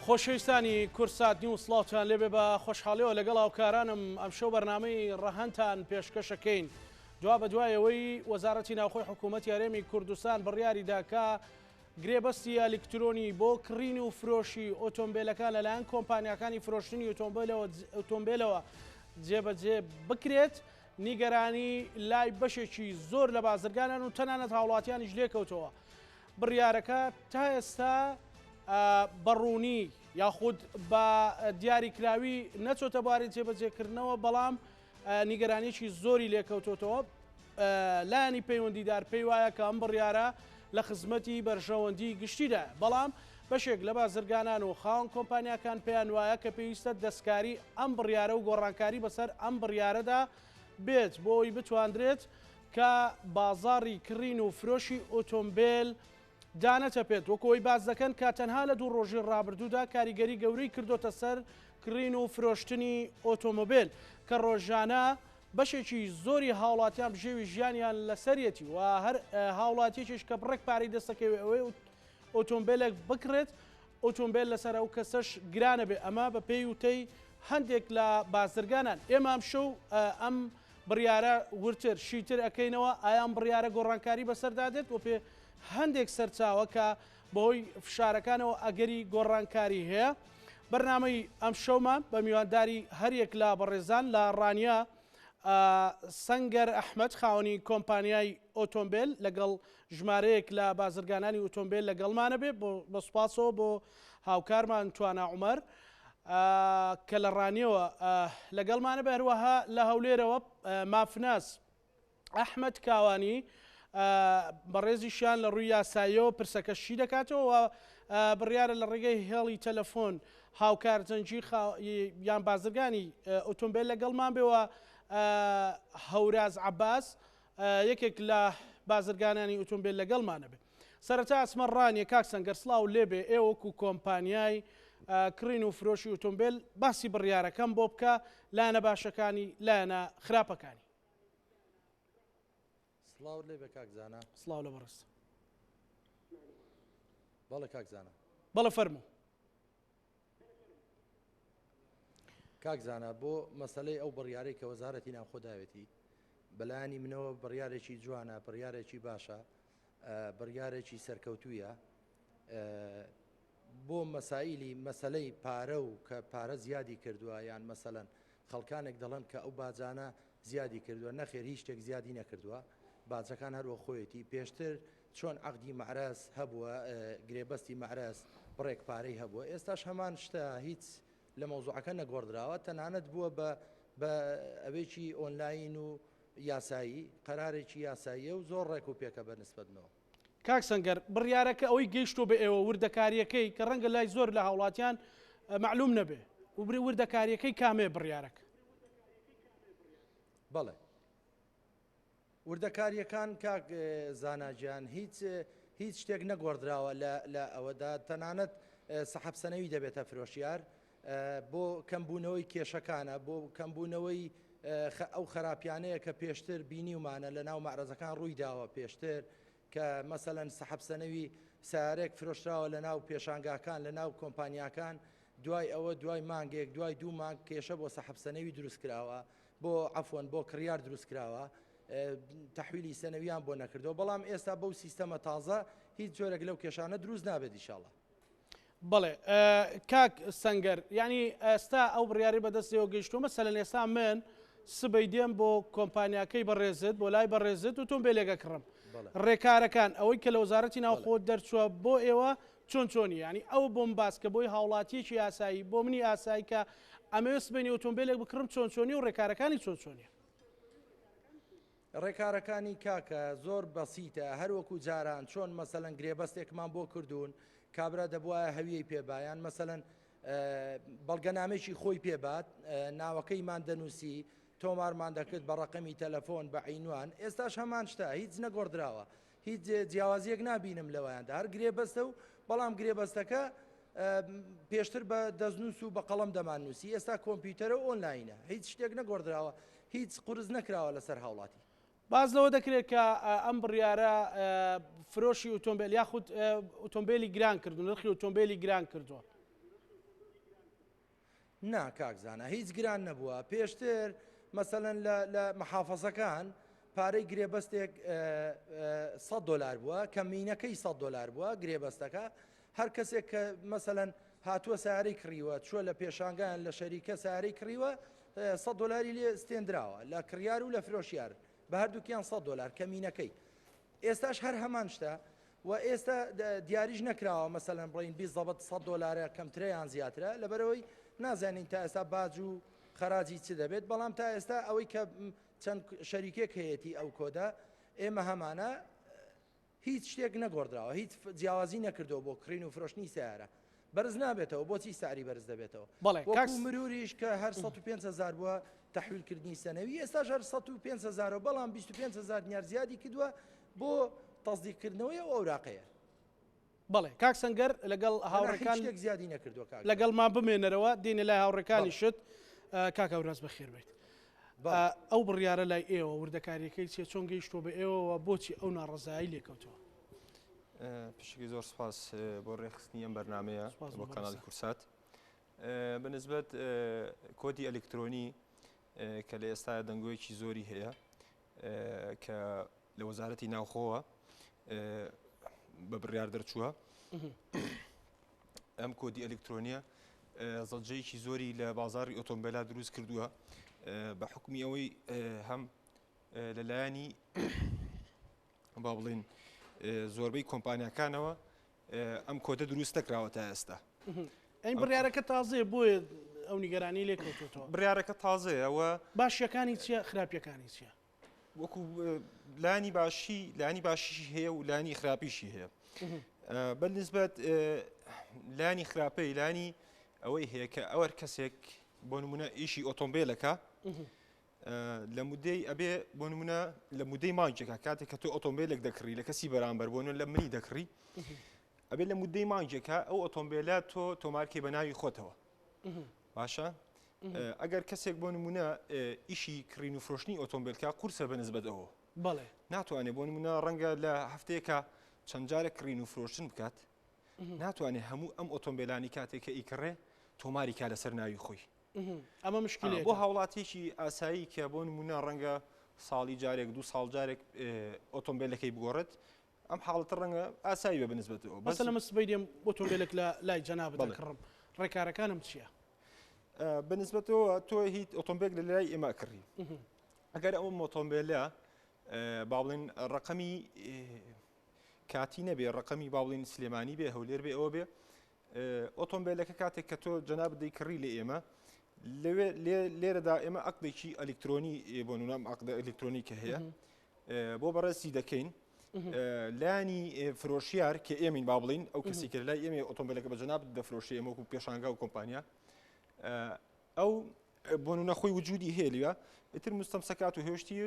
خۆشەویستانی کورسات نیو سڵاوتان لێبێ بە خۆشحاڵیەوە لەگەڵ هاوکارانم ئەم شەو بەرنامەی ڕەهەنتان پێشکەشەکەین. دوا بە دوایەوەی وەزارەتی ناوخۆی حکوومەتی هەرێمی کوردستان بڕیاری داکا گرێبەستی ئەلکترۆنی بۆ کڕین و فرۆشی ئۆتۆمبیلەکان لەلایەن کۆمپانیاکانی فرۆشتنی ئۆتۆمبیلەوە جێبەجێ بکرێت. نیگەرانی لای بەشێکی زۆر لە بازرگانان و تەنانەت هاوڵاتیانیش لێکەوتەوە. بڕیارەکە تا ئێستا بەڕوونی یاخود بە دیاریکراوی نەچۆتە بواری جێبەجێکردنەوە، بەڵام نیگەرانیی زۆری لێکەوتۆتەوە. لایانی پەیوەندیدار پێی وایە کە ئەم بڕیارە لە خزمەتی بەرژەوەندی گشتیدا، بەڵام بەشێک لە بازرگانان و خاوەن کۆمپانیاکان پێیان وایە کە پێویستە دەستکاری ئەم بڕیارە و گۆڕانکاری بەسەر ئەم بڕیارەدا بێت بۆی بتواندرێت کە بازاڕی کڕین و فرۆشی ئۆتۆمبیل دانەتە پێت. وەکەوەی باز دەکەن کە تەنها لە 2 ڕۆژی ڕابردوودا کاریگەری گەورەی کردوتە سەر کڕین و فرۆشتنی ئۆتۆمۆبیل کە ڕۆژانە بەشێکی زۆری هاوڵاتیان بژێوی ژیانیان لەسەرەتی و هەر هاوڵاتیەکیش کە بڕێک پارەی دەستەکەوێت ئەوەی ئۆتۆمبیلێک بکرێت، ئۆتۆمبیل لەسەر ئەو کەسەش گرانە بێ. ئەمە بە پێی وتەی هەندێک لە بازرگانان. ئێمە ئەم شەو ئەم بڕیارە ورتر شیتر ئەەکەینەوە، ئایان بڕیارە گۆڕانکاری بەسەردادێت و پێ هەندێک سەرچاوە کە بەهۆی فشارەکانەوە ئەگەری گۆڕانکاری هەیە. بەرنامەی ئەم شەومان بە میوانداری هەریەک لە بەڕێزان لە ڕانیا سەنگەر ئەحمەد خاوەنی کۆمپانیای ئۆتۆمبیل لەگەڵ ژمارەیەک لە بازرگانانی ئۆتۆمبیل لەگەڵمانە بێ. بە سوپاسەوە بۆ هاوکارمان توانە عومەر کە لە ڕانیەوە لەگەڵمانە بە، هەروەها لە هەولێرەوە مافناس ئەحمەد کاوانی بەڕێزیشیان لە ڕووی یاساییەوە پرسەکەشی دەکاتەوە. بڕیارە لە ڕێگەی هێڵی تەلەفۆن هاوکار جەنجی یان بازرگانی ئۆتۆمبیل لەگەڵمان بێەوە. هەوراز عەباس یەکێک لە بازرگانانی ئۆتۆمبیل لەگەڵمانە بێ. سەرەتا ئەسمەڕانیە کاک سەنگەر سڵاو لێبێ، ئێوەکو کۆمپانیای کڕین و فرۆشی ئۆتۆمبیل باسی بڕیارەکەم بۆ بکە لایەنە باشەکانی لایەنە خراپەکانی. سڵاو لێبێ کاکزانە. سڵاو لە بەڕست. بەڵێ کاکزانە. بەڵە فەرموو. کاکزانە بۆ مەسەلەی ئەو بڕیارەی کە وەزارەتی ناوخۆداوێتی بەلایانی منەوە بڕیارێکی جوانە، بڕیارێکی باشە، بڕیارێکی سەرکەوتوویە بۆ مەسائیلی مەسەلەی پارە و کە پارە زیادی کردووە، یان مەسەلەن خەڵکانێک دەڵێن کە ئەو باجانە زیادی کردووە. نەخێر هیچ شتێک زیادی نەکردووە، باجەکان هەروە خۆیەتی. پێشتر چۆن عەقدی مەعرەز هەبووە، گرێبەستی مەعرەز بڕێک پارەی هەبووە، ئێستاش هەمان شتە هیچ لە مەوزوعەکە نەگۆڕدراوە، تەنانەت بووە بە ئەوەیەکی ئۆنلاین و یاسایی، قەرارێکی یاساییە و زۆر ڕێک و پێکە بەنسبەتنەوە. کاک سەنگەر، بڕیارەکە ئەوەی گەیشتۆ بە ئێوە وردەکاریەکەی کە ڕەنگە لای زۆر لە هاوڵاتیان معلوم نەبێ، وردەکاریەکەی کامێ بڕیارەکە؟ بەڵێ، وردەکاریەکان کاک زاناجیان هیچ شتێک نەگۆڕدراوە لە ئەوەدا، تەنانەت سەحەب سەنەوی دەبێتە فرۆشیار بۆ کەمبوونەوەی کێشەکانە، بۆ کەمبوونەوەی ئەو خراپیانەیە کە پێشتر بینیومانە لە ناو مەعرەزەکان ڕووی داوە پێشتر، کە مەسەلەن سەحەب سەنەوی سیارێک فرۆشراوە لە ناو پێشانگاکان لە ناو کۆمپانیاکان، دوای ئەوە دوای مانگێک دوای 2 مانگ کێشە بۆ سەحەب سەنەوی دروستکراوە، بۆ عەفوەن بۆ کڕیار دروستکراوە، تەحویلی سەنەویان بۆ نەکردەوە. بەڵام ئێستا بەو سیستەمە تازە هیچ جۆرێک لەو کێشانە دروست نابێت ئینشاڵڵا. بەڵێ کاک سەنگەر، ینی ئێستا ئەو بڕیاری بەدەستەوە گەیشتووە. مەسەلەن ئێستا من سبەی دێم بۆ کۆمپانیاکەی بەڕێزت، بۆ لای بەڕێزت ئۆتۆمبیلێکە کڕم، ڕێکارەکان ئەوەی کە لە وەزارەتی ناوخۆ دەرچووە بۆ ئێوە چۆنی؟ ینی ئەو بۆم باس کە بۆی هاوڵاتیەکی یاسایی بۆ منی ئاسایی کە ئەمەوێت سبەینی ئۆتۆمبیلێک بکڕم چۆنی و ڕێکارەکانی چۆنیە؟ ڕێکارەکانی کاکە زۆر بەسیتە، هەروەکو جاران چۆن مەسەلەن گرێبەستێکمان بۆ کردوون کابرا دەبواە هەویەی پێبایان، مەسەلەن بەڵگەنامێکی خۆی پێبات، ناوەکەیمان دەنووسی، تۆمارمان دەکرد بە ڕەقەمی تەلەفۆن بە عینوان. ئێستاش هەمان شتە، هیچ نەگۆڕدراوە، هیچ جیاوازیەک نبینم لەوەیاندا، هەر گرێبەستە و بەڵام گرێبەستەکە پێشتر بە دەستنووس و بە قەڵەم دەماننووسی، ئێستا کۆمپیوتەرە و ئۆنلاینە، هیچ شتێک نەگۆڕدراوە، هیچ قورس نەکراوە لەسەر هاوڵاتی. باز لەوە دەکرێت کە ئەم بڕیارە فرۆشی ئۆتۆمبیل یاخود ئۆتۆمبیلی گران کردو، نرخی ئۆتۆمبیلی گران کردووە. نا کاکزانە هیچ گران نەبووە پێشتر مەسەلەن لە محافەزەکان پارەی گرێبەستێک $100 بووە کەمینەکەی $100 بووە گرێبەستەکە هەر کەسێک کە مەسەلەن هاتووە سیارەی کڕیوە چووە لە پێشانگان لە شەریکە سیارەی کڕیوە $100 لێ ستێنراوە لە کڕیار و لە فرۆشیار بە هەردووکیان $100 کەمینەکەی ئێستاش هەر هەمان شتە و ئێستا دیاریش نەکراوە مەسەلەن بڵین 20 $100 کەمترەیان زیاترە لەبەرەوەی نازانین تا ئێستا باج و خەراجی چ دەبێت بەڵام تا ئێستا ئەوەی کە چەند شەریکێک هەیەی ئەو کۆدا ئێمە هەمانە هیچ شتێک نەگۆڕدراوە هیچ جیاوازی نەکردەوە بۆ کڕین و فرۆشتنی سیارە بەرز نابێتەوە بۆچی ساری بەرز دەبێتەوە وەکو مروریش کە هەر 105,000 بووە تەحویلکردنی سەنەوی ئێستاش هەر 105,000 بەڵام 25,000 دیار زیادی کردووە بۆ تەصدیقکردنەوەی ئەو ئەوراقەیە بەڵێ کاک سەنگەر لەگەڵ هاوڕێکان شتێک زیادی نەکردووە لەگەڵمان بمێنەرەوە دێنە لای هاوڕێکانی شت کاک هەوراز بەخێر بێت ئەو بڕیارە لای ئێوە وردەکاریەکەی چێ چۆن گەیشتۆ بە ئێوەوە بۆچی ئەو ناڕەزایی لێکەوتەوە پشکی زۆر سپاس بۆ ڕێخستنی ئەم بەرنامەیە بۆ کاناڵی کورسات بەنسبەت کۆدی ئەلکترۆنی کە لە ئێستا دەنگۆیەکی زۆری هەیە کە لە وەزارەتی ناوخۆوە بە بڕیار دەرچووە ئەم کۆدی ئەلکترۆنیە زەڵجەیەکی زۆری لە بازاڕی ئۆتۆمبیلا دروست کردووە بە حکمی ئەوەی هەم لەلایەنی با بڵێن زۆربەی کۆمپانیاکانەوە ئەم کۆدە دروست نەکراوە تا ئێستا ئەین بڕیارەکە تازەیە بۆیە ئەو نیگەرانی لێکەوتێتەوە بڕیارەکە تازەیە ئەوە باشیەکانی چیە خراپیەکانی چیە وەکو لانی باشیشی هەیە و لانی خراپیشی هەیە بەنسبەت لانی خراپەی لانی ئەوەی هەیە کە ئەوەر کەسێک بۆ نمونە ئیشی ئۆتۆمبیلەکە لە مودەی ئەبێ بۆ نمونە لە مودەی مانگێکە کاتێک کە تۆ ئۆتۆمبیلێک دەکڕی لە کەسی بەرامبەر بۆن لە منی دەکڕی ئەبێ لە مودەی مانگێکە ئەو ئۆتۆمبیلە تۆ تۆمارکەی بە ناوی خۆتەوە باشە ئەگەر کەسێک بۆ نمونە ئیشی کڕین و فرۆشتنی ئۆتۆمبیلکە قورسە بەنسبەت ئەوە بەڵێ ناتوانێت بۆ نمونە ڕەنگە لە هەفتەیەکە چەند جارێک کڕین و فرۆشتن بکات ناتوانێت هەموو ئەم ئۆتۆمبیلانی کاتێک کە ئیکڕێ تۆماری کا لەسەر ناوی خۆی ئەمە مشکلێ بۆ هاوڵاتێکی ئاسایی کە بۆ نمونە ڕەنگە ساڵی جارێک 2 ساڵ جارێک ئۆتۆمبیلەکەی بگۆڕێت ئەم حاڵەتە ڕەنگە ئاسایی بە بنسبەتەوە بەس لە مەسبەی دێم ئۆتۆمبیلێک لە لای جەنابەت دەکڕم ڕێکارەکانم چییە بنسبەتەوە تۆ هیچ ئۆتۆمبیل لە لای ئێمە کڕی ئەگەر ئەو ئۆتۆمبیلە با بڵێن ڕقەمی کاتی نەبێ ڕقەمی با بڵێن سلێمانی بێ هەولێر بێ ئەوە بێ ئۆتۆمبیلەکە کاتێک کە تۆ جەنابەت دەیکڕی لە ئێمە لێرەدا ئێمە عەقدێکی ئەلکترۆنی بۆ نمونە عەقدە ئەلکترۆنی کە هەیە بۆ بەڕێزی دەکەین لانی فرۆشیار کە ئێمین با بڵین ئەو کەسی کە لای ئێمە ئۆتۆمبیلەکە بە جەنابەت دەفرۆشی ئێمە وەکو پێشانگا و کۆمپانیا ئەو بۆ نمونە خۆی وجودی هەیە لێوە ئیتر مستەمسەکات و هێشتی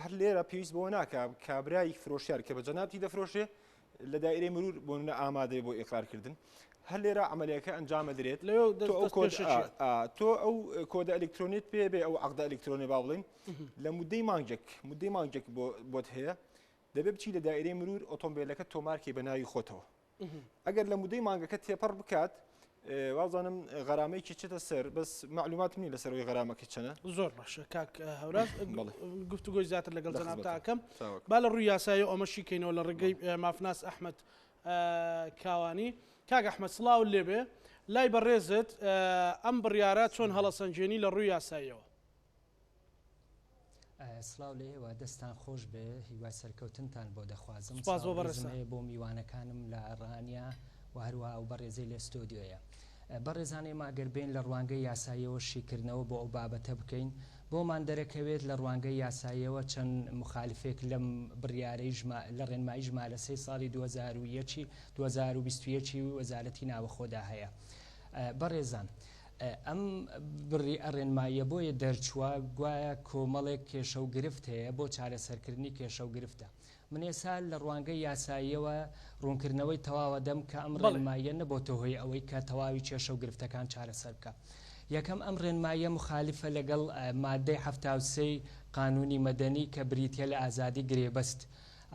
هەر لێرە پێویست بۆ ناکە کابرایی فرۆشیار کە بە جەنابەتی دەفرۆشێ لە دایرەی مرور بۆ نمونە ئامادەیە بۆ ئیقرارکردن هەر لێرە عملیەکە ئەنجامە درێت تۆ ئەو کۆدە ئەلکترۆنیت پێ بێ ئەو عەقدە ئەلکترۆنی با بڵێن لە مودەی مانگێک بۆت هەیە دەبێ بچی لە دایرەی مرور ئۆتۆمبیلەکە تۆمارکەی بە ناوی خۆتەوە ئەگەر لە مودەی مانگەکە تێپەڕ بکات وازانم غەرامەیەکی چێتە سەر بەس معلوماتم نیە لەسەرەوەی غەرامەکە چەنە زۆر باشە کاک هەوراز گفتوگۆی زیاتر لەگەڵ جەنابتاکەم با لە ڕووی یاسایی ئەمەشی کەینەوە لە ڕێگەی مافناس ئەحمەد کاوانی کاک ئەحمەد سڵاو لێبێ لای بەڕێزت ئەم بڕیارە چۆن هەڵەسەنجێنی لە ڕووی یاساییەوە سڵاو لێوە دەستان خۆش بێ هیوای سەرکەوتنتان بۆ دەخوازم بۆ میوانەکانم لە ڕانیا و هەروە ئەو بەڕێزەی لە ستۆدیۆیە بەڕێزانەی ماگەر بێن لە ڕوانگەی یاساییەوە شیکردنەوە بۆ ئەو بابەتە بکەین بۆمان دەرەکەوێت لە ڕوانگەی یاساییەوە چەند مخالفێک لەم بڕیارەی لە ڕێنمایی ژمارە 3 ساڵی 2021 وەزارەتی ناوەخۆدا هەیە بەڕێزان ئەم ڕێنماییە بۆیە دەرچووە گوایە کۆمەڵێک کێشە و گرفت هەیە بۆ چارەسەرکردنی کێشە و گرفتە من ێسا لە ڕوانگەی یاساییەوە ڕوونکردنەوەی تەواوە دەم کە ئەم ڕێنماییە نەبۆتە هۆی ئەوەی کە تەواوی کێشە و گرفتەکان چارەسەر بکە یەکەم ئەم ڕێنماییە مخالفە لەگەڵ مادەی 73 قانونی مەدەنی کە بریتە لە ئازادی گرێبەست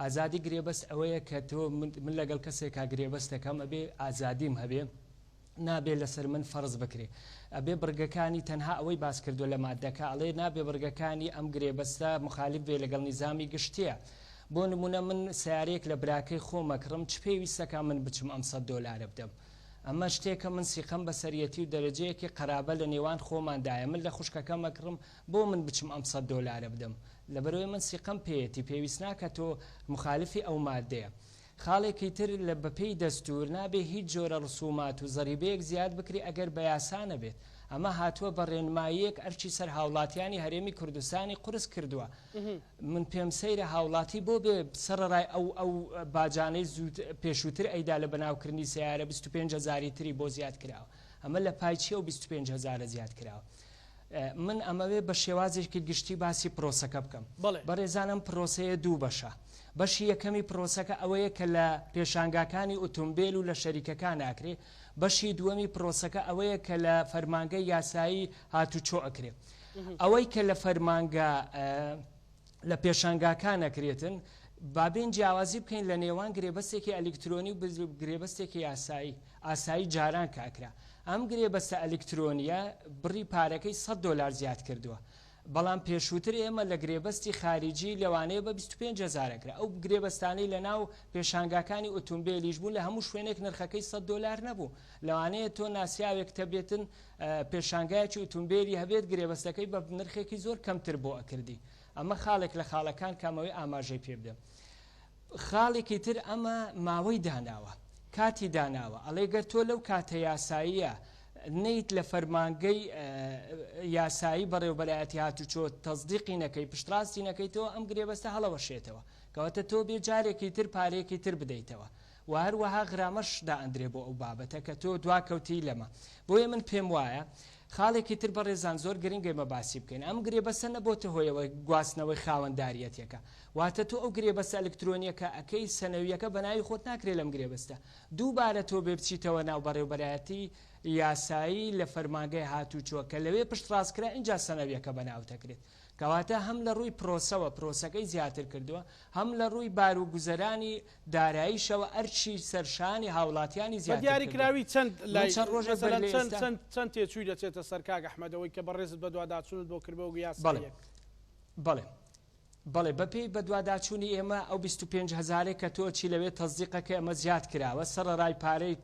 ئازادی گرێبەست ئەوەیە کە تۆ من لەگەڵ کەسێکا گرێبەست دەکەم ئەبێ ئازادیم هەبێ نابێ لەسەر من فەرز بکرێ ئەبێ بڕگەکانی تەنها ئەوەی باس کردو لە مادەکە ئەڵێ نابێ بڕگەکانی ئەم گرێبەستە مخالف بێ لەگەڵ نیزامی گشتیە بۆ نمونە من سیارێک لە براکەی خۆمەکڕم چ پێویستەکە من بچم ئەم $100 بدەم ئەمە شتێکە من سیقەم بە سەرەتی و دەرەجەیەکی قەرابە لە نێوان خۆماندایە من لە خوشکەکە مەکڕم بۆ من بچم ئەم $100 بدەم لەبەرەوەی من سیقەم پێیەتی پێویست ناکە تۆ مخالفی ئەو مادەیە خاڵێکی تر لە بەپێی دەستور نابێ هیچ جۆرە ڕسومات و زەریبەیەک زیاد بکری ئەگەر بە یاسانە بێت ئەمە هاتووە بە ڕێنماییەک ئەرچی سەر هاوڵاتیانی هەرێمی کوردستانی قورس کردووە من پێم سەیرە هاوڵاتی بۆ بێ سەرڕای ئەو باجانەی زوود پێشووتر ئەیدا لە بەناوکردنی سیارە 25,000 تری بۆ زیاد کراوە ئەمە لە پایچیە و 25,000 زیاد کراوە من ئەمەوێ بە شێوازێکی گشتی باسی پرۆسەکە بکەم بەڕێزانم پرۆسەیە دوو بەشە بەشی یەکەمی پرۆسەکە ئەوەیە کە لە پێشانگاکانی ئۆتۆمبیل و لە شەریکەکان ناکرێ بەشی دووەمی پرۆسەکە ئەوەیە کە لە فەرمانگەی یاسایی هاتوچۆ ئەکرێ ئەوەی کە لە فەرمانگە لە پێشانگاکان نەکرێتن بابێن جیاوازی بکەین لە نێوان گرێبەستێکی ئەلکترۆنی و گرێبەستێکی یاسایی ئاسایی جاران کاکرا ئەم گرێبەستە ئەلکترۆنیە بڕی پارەکەی $100 زیاد کردووە بەڵام پێشووتر ئێمە لە گرێبەستی خارجی لەوانەیە بە 25,000 ئەو گرێبەستانەی لە ناو پێشانگاکانی ئۆتۆمبیلیش بوون لە هەموو شوێنێک نرخەکەی $100 نەبوو لەوانەیە تۆ ناسیاوێک تەبێتن پێشانگایکی ئۆتۆمبیلی هەبێت گرێبەستەکەی بە نرخێکی زۆر کەمتر بۆ ئەکردی ئەمە خاڵێک لە خاڵەکان کامەوەی ئاماژەی پێ بدەم خاڵێکی تر ئەمە ماوەی داناوە کاتی داناوە ئەڵێگەر تۆ لەو کاتە یاساییە نیت لە فەرمانگەی یاسایی بەڕێوەبەرایەتی هاتوچۆ تەزدیقی نەکەی پشتڕاستی نەکەیتەوە ئەم گرێبەستە هەڵەوەشێتەوە کەواتە تۆ بێ جارێکی تر پارەیەکی تر بدەیتەوە و هەروەها غرامەش دائەندرێ بۆ ئەو بابەتە کە تۆ دواکەوتی لەمە بۆیە من پێم وایە خاڵێکی تر بەڕێزان زۆر گرنگی مە باسی بکەین ئەم گرێبەستە نەبۆتە هۆیەوە گواستنەوەی خاوەنداریەتێکە واتە تۆ ئەو گرێبەستە ئەلکترۆنیەکە ئەکەی سەنەویەکە بە ناوی خۆت ناکرێت لەم گرێبەستە دووبارە تۆ بێ بچیتەوە ناو بەڕێوەبەرایەتی یاسایی لە فەرمانگەی هاتوچۆ کە لەوێ پشت ڕاستکرا اینجا سەنەویەکە بەناوتەکرێت کەواتە هەم لە ڕووی پرۆسەوە پرۆسەکەی زیاتر کردووە هەم لە ڕووی باروگوزەرانی داراییشەوە ئەرچی سەرشانی هاوڵاتیانی زیاتر دیاریکراوی چەند چەند تێچووی دەچێتە سەر کاک ئەحمەدەوەی کە بەڕێزت بە دوواداچوونت بۆ کردبەوە یاساییەک بەڵێ بەپێی بە دوواداچوونی ئێمە ئەو 25,000 کە تۆچی لەوێ تەزدیقەکە ئەمە زیاد کراوە سەرڕای پارەی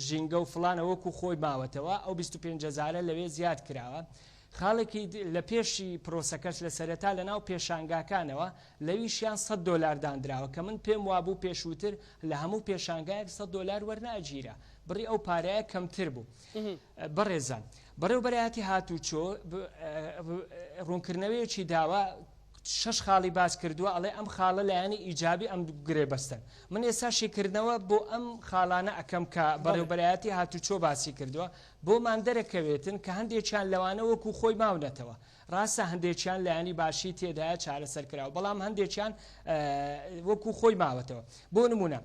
ژینگە و فڵانە وەکو خۆی ماوەتەوە ئەو 25,000 لەوێ زیاد کراوە خاڵێکی لە پێشی پرۆسەکەش لە سەرەتا لە ناو پێشانگاکانەوە لەویشیان $100 دانراوە کە من پێم وابوو پێشووتر لە هەموو پێشانگایەک $100 وەرناگیرە بڕی ئەو پارەیە کەمتر بوو بەڕێزان بەڕێوەبەرایەتی هاتوچۆ ڕوونکردنەوەیەکی داوە 6 خاڵی باس کردووە ئەڵێ ئەم خاڵە لایەنی ئیجابی ئەم گرێبەستن من ئێستا شیکردنەوە بۆ ئەم خاڵانە ئەەکەم کە بەڕێوەبەرایەتی هاتوچۆ باسی کردووە بۆمان دەرەکەوێتن کە هەندێکیان لەوانە وەکو خۆی ماونەتەوە ڕاستە هەندێکیان لایەنی باشی تێدایە چارەسەر کراوە بەڵام هەندێکیان وەکو خۆی ماوەتەوە بۆ نمونە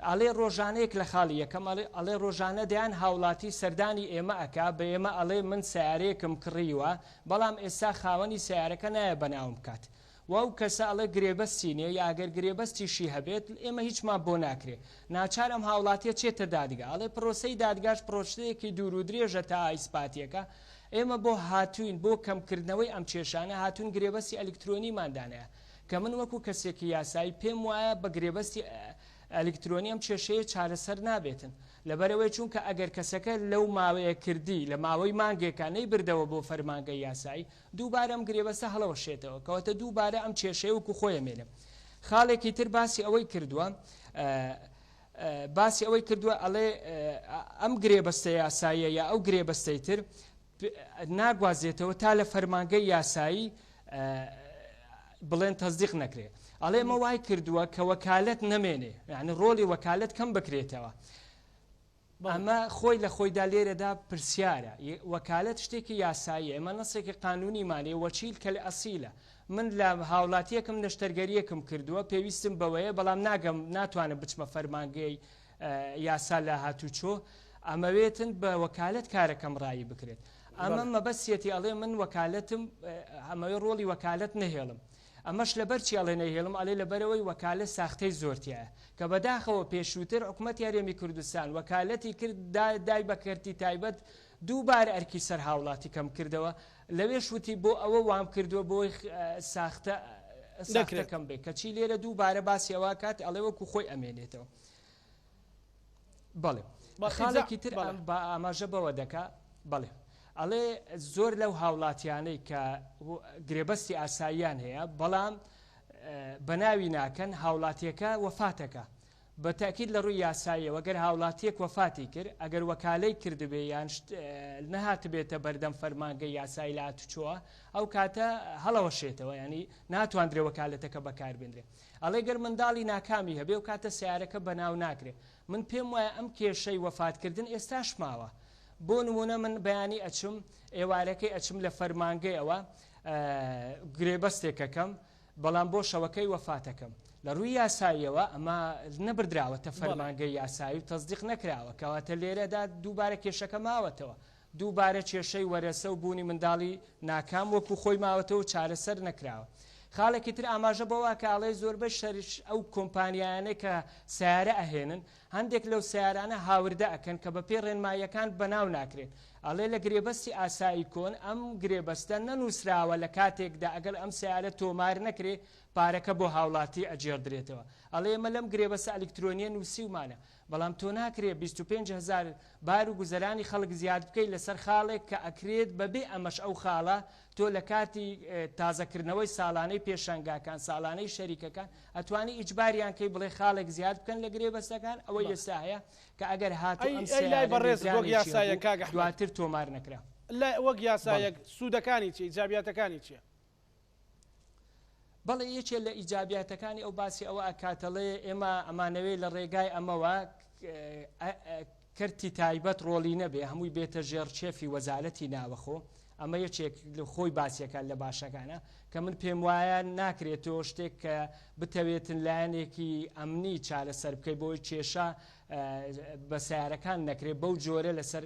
ئەڵێ ڕۆژانەیەک لە خاڵی یەکەم ئەڵێ ڕۆژانە دەیان هاوڵاتی سەردانی ئێمە ئەکا بە ئێمە ئەڵێ من سیارەیەکم کڕیوە بەڵام ئێستا خاوەنی سیارەکە نایە بەناوم بکات واو کەسە ئەڵێ گرێبەستی نیە یا ئەگەر گرێبەستیشی هەبێت ئێمە هیچمان بۆ ناکرێت ناچار ئەم هاوڵاتیە چێتە دادگا ئەڵێ پرۆسەی دادگاش پرۆشتەیەکی دوور و درێژە تا ئایسپاتیەکە ئێمە بۆ هاتوین بۆ کەمکردنەوەی ئەم کێشانە هاتوون گرێبەستی ئەلکترۆنیماندانەیە کە من وەکو کەسێکی یاسایی پێم وایە بە گرێبەستی ئەلکترۆنی ئەم کێشەیە چارەسەر نابێتن لەبەرەوەی چونکە ئەگەر کەسەکە لەو ماوەیە کردی لە ماوەی مانگێکە نەیبردەوە بۆ فەرمانگەی یاسایی دووبارە ئەم گرێبەستە هەڵەوەشێتەوە کەواتە دووبارە ئەم کێشەیە وەکو خۆی مێنێ خاڵێکی تر باسی ئەوەی کردووە ئەڵێ ئەم گرێبەستە یاساییە یا ئەو گرێبەستەی تر ناگوازێتەوە تا لە فەرمانگەی یاسایی بڵێن تەزدیق نەکرێت ئەڵێ ئمە وای کردووە کە وەکالەت نەمێنێ یعنی ڕۆڵی وەکالەت کەم بکرێتەوە ئەمە خۆی لە خۆیدا لێرەدا پرسیارە وەکالەت شتێکی یاساییە ئێمە نەسێکی قانونیمانێ وەچیل کە لە ئەسیلە من لە هاوڵاتیەکم نەشتەرگەریەکم کردووە پێویستم بەوەیە بەڵام ناتوانم بچمە فەرمانگەی یاسا لە هاتوچۆ ئەمەوێتن بە وەکالەت کارەکەم ڕایی بکرێت ئەمە مەبەسیەتی ئەڵێ من وەکالەتم ئەمەوێ ڕۆڵی وەکالەت نەهێڵم ئەمەش لەبەر چیاڵێنەی هێڵم ئەڵێ لەبەرەوەی وەکالە ساختەی زۆرتیایە کە بەداخەوە پێشووتر حکوومەت یاریێمی کوردستان وەکالەتی کرد دای بەکەرتی تایبەت دووبارە ئەرکی سەر هاوڵاتی کەم کردەوە لەوێ شووتی بۆ ئەوە وام کردووە بۆی ساختەکەم بێ کەچی لێرە دووبارە باسی ئەوە کات ئەڵێ وەکو خۆی ئەمێنێتەوە بەڵێ خاڵێکی تر بە ئاماژە بەوە دەکا بەڵێ ئەڵێ زۆر لەو هاوڵاتیانەی کە گرێبەستی ئاساییان هەیە بەڵام بەناوی ناکەن هاوڵاتیەکە وەفاتەکە بە تاکید لە ڕووی یاساییەوە گەر هاوڵاتیەک وەفاتی کرد ئەگەر وەکالەی کردبێ یان نەهات بێتە بەردەم فەرمانگەی یاسایی لە هاتوچۆوە ئەو کاتە هەڵەوەشێتەوە ینی ناتوانندرێ وەکالەتەکە بەکاربێنرێ ئەڵێ گەر منداڵی ناکامی هەبێ و کاتە سیارەکە بەناو ناکرێ من پێم وایە ئەم کێشەی وەفاتکردن ئێستاش ماوە بۆ نمونە من بەیانی ئەچم ئێوارەکەی ئەچم لە فەرمانگەیەوە گرێبەستێکەکەم بەڵام بۆ شەوەکەی وەفاتەکەم لە ڕووی یاساییەوە ئەمە نەبردراوەتە فەرمانگەی یاسایی و تەصدیق نەکراوە کەواتە لێرەدا دووبارە کێشەکە ماوەتەوە دووبارە کێشەی وەرەسە و بوونی منداڵی ناکام وەکو خۆی ماوەتەوە و چارەسەر نەکراوە خاڵێکی تر ئاماژە بەوە کە ئاڵێ زۆربەی شەریش ئەو کۆمپانیانەی کە سیارە ئەهێنن هەندێک لەو سیارانە هاوردە ئەکەن کە بەپێ ڕێنماییەکان بەناو ناکرێت ئەڵێ لە گرێبەستی ئاسایی کۆن ئەم گرێبەستە نەنووسراوە لە کاتێکدا ئەگەر ئەم سیارە تۆمار نەکرێ پارەکە بۆ هاوڵاتی ئەجێردرێتەوە ئەڵێ ئێمە لەم گرێبەستە ئەلکترۆنیە نووسیومانە بەڵام تۆ ناکرێ 25,000 بار و گوزەرانی خەڵک زیاد بکەیت لەسەر خاڵێک کە ئەکرێت بەبێ ئەمەش ئەو خاڵە تۆ لە کاتی تازەکردنەوەی ساڵانەی پێشنگاکان ساڵانەی شەریکەکان ئەتوانی ئیجباریان کەی بڵێ خاڵێک زیاد بکەن لە گرێبەستەکان ئەوە ئێستا هەیە کە ئەگەر هاتو ئەم دواتر تۆمار نەکرا وەک یاسایەک سوودەکانی چی ئیجابیاتەکانی چیە؟ بەڵێ یەکێ لە ئیجابیاتەکانی ئەو باسی ئەوە ئەکاتەڵێ ئێمە ئەمانەوەی لە ڕێگای ئەمەوە کەرتی تایبەت ڕۆڵی نەبێ هەمووی بێتە ژێرچێفی وەزارەتی ناوەخۆ ئەمە یەکێک خۆی باسیەکان لە باشەکانە کە من پێم وایە ناکرێتەوە شتێک کە بتەوێتن لایەنێکی ئەمنی چارەسەر بکەی بۆی کێشە بە سیارەکان نەکرێت بەو جۆرە لەسەر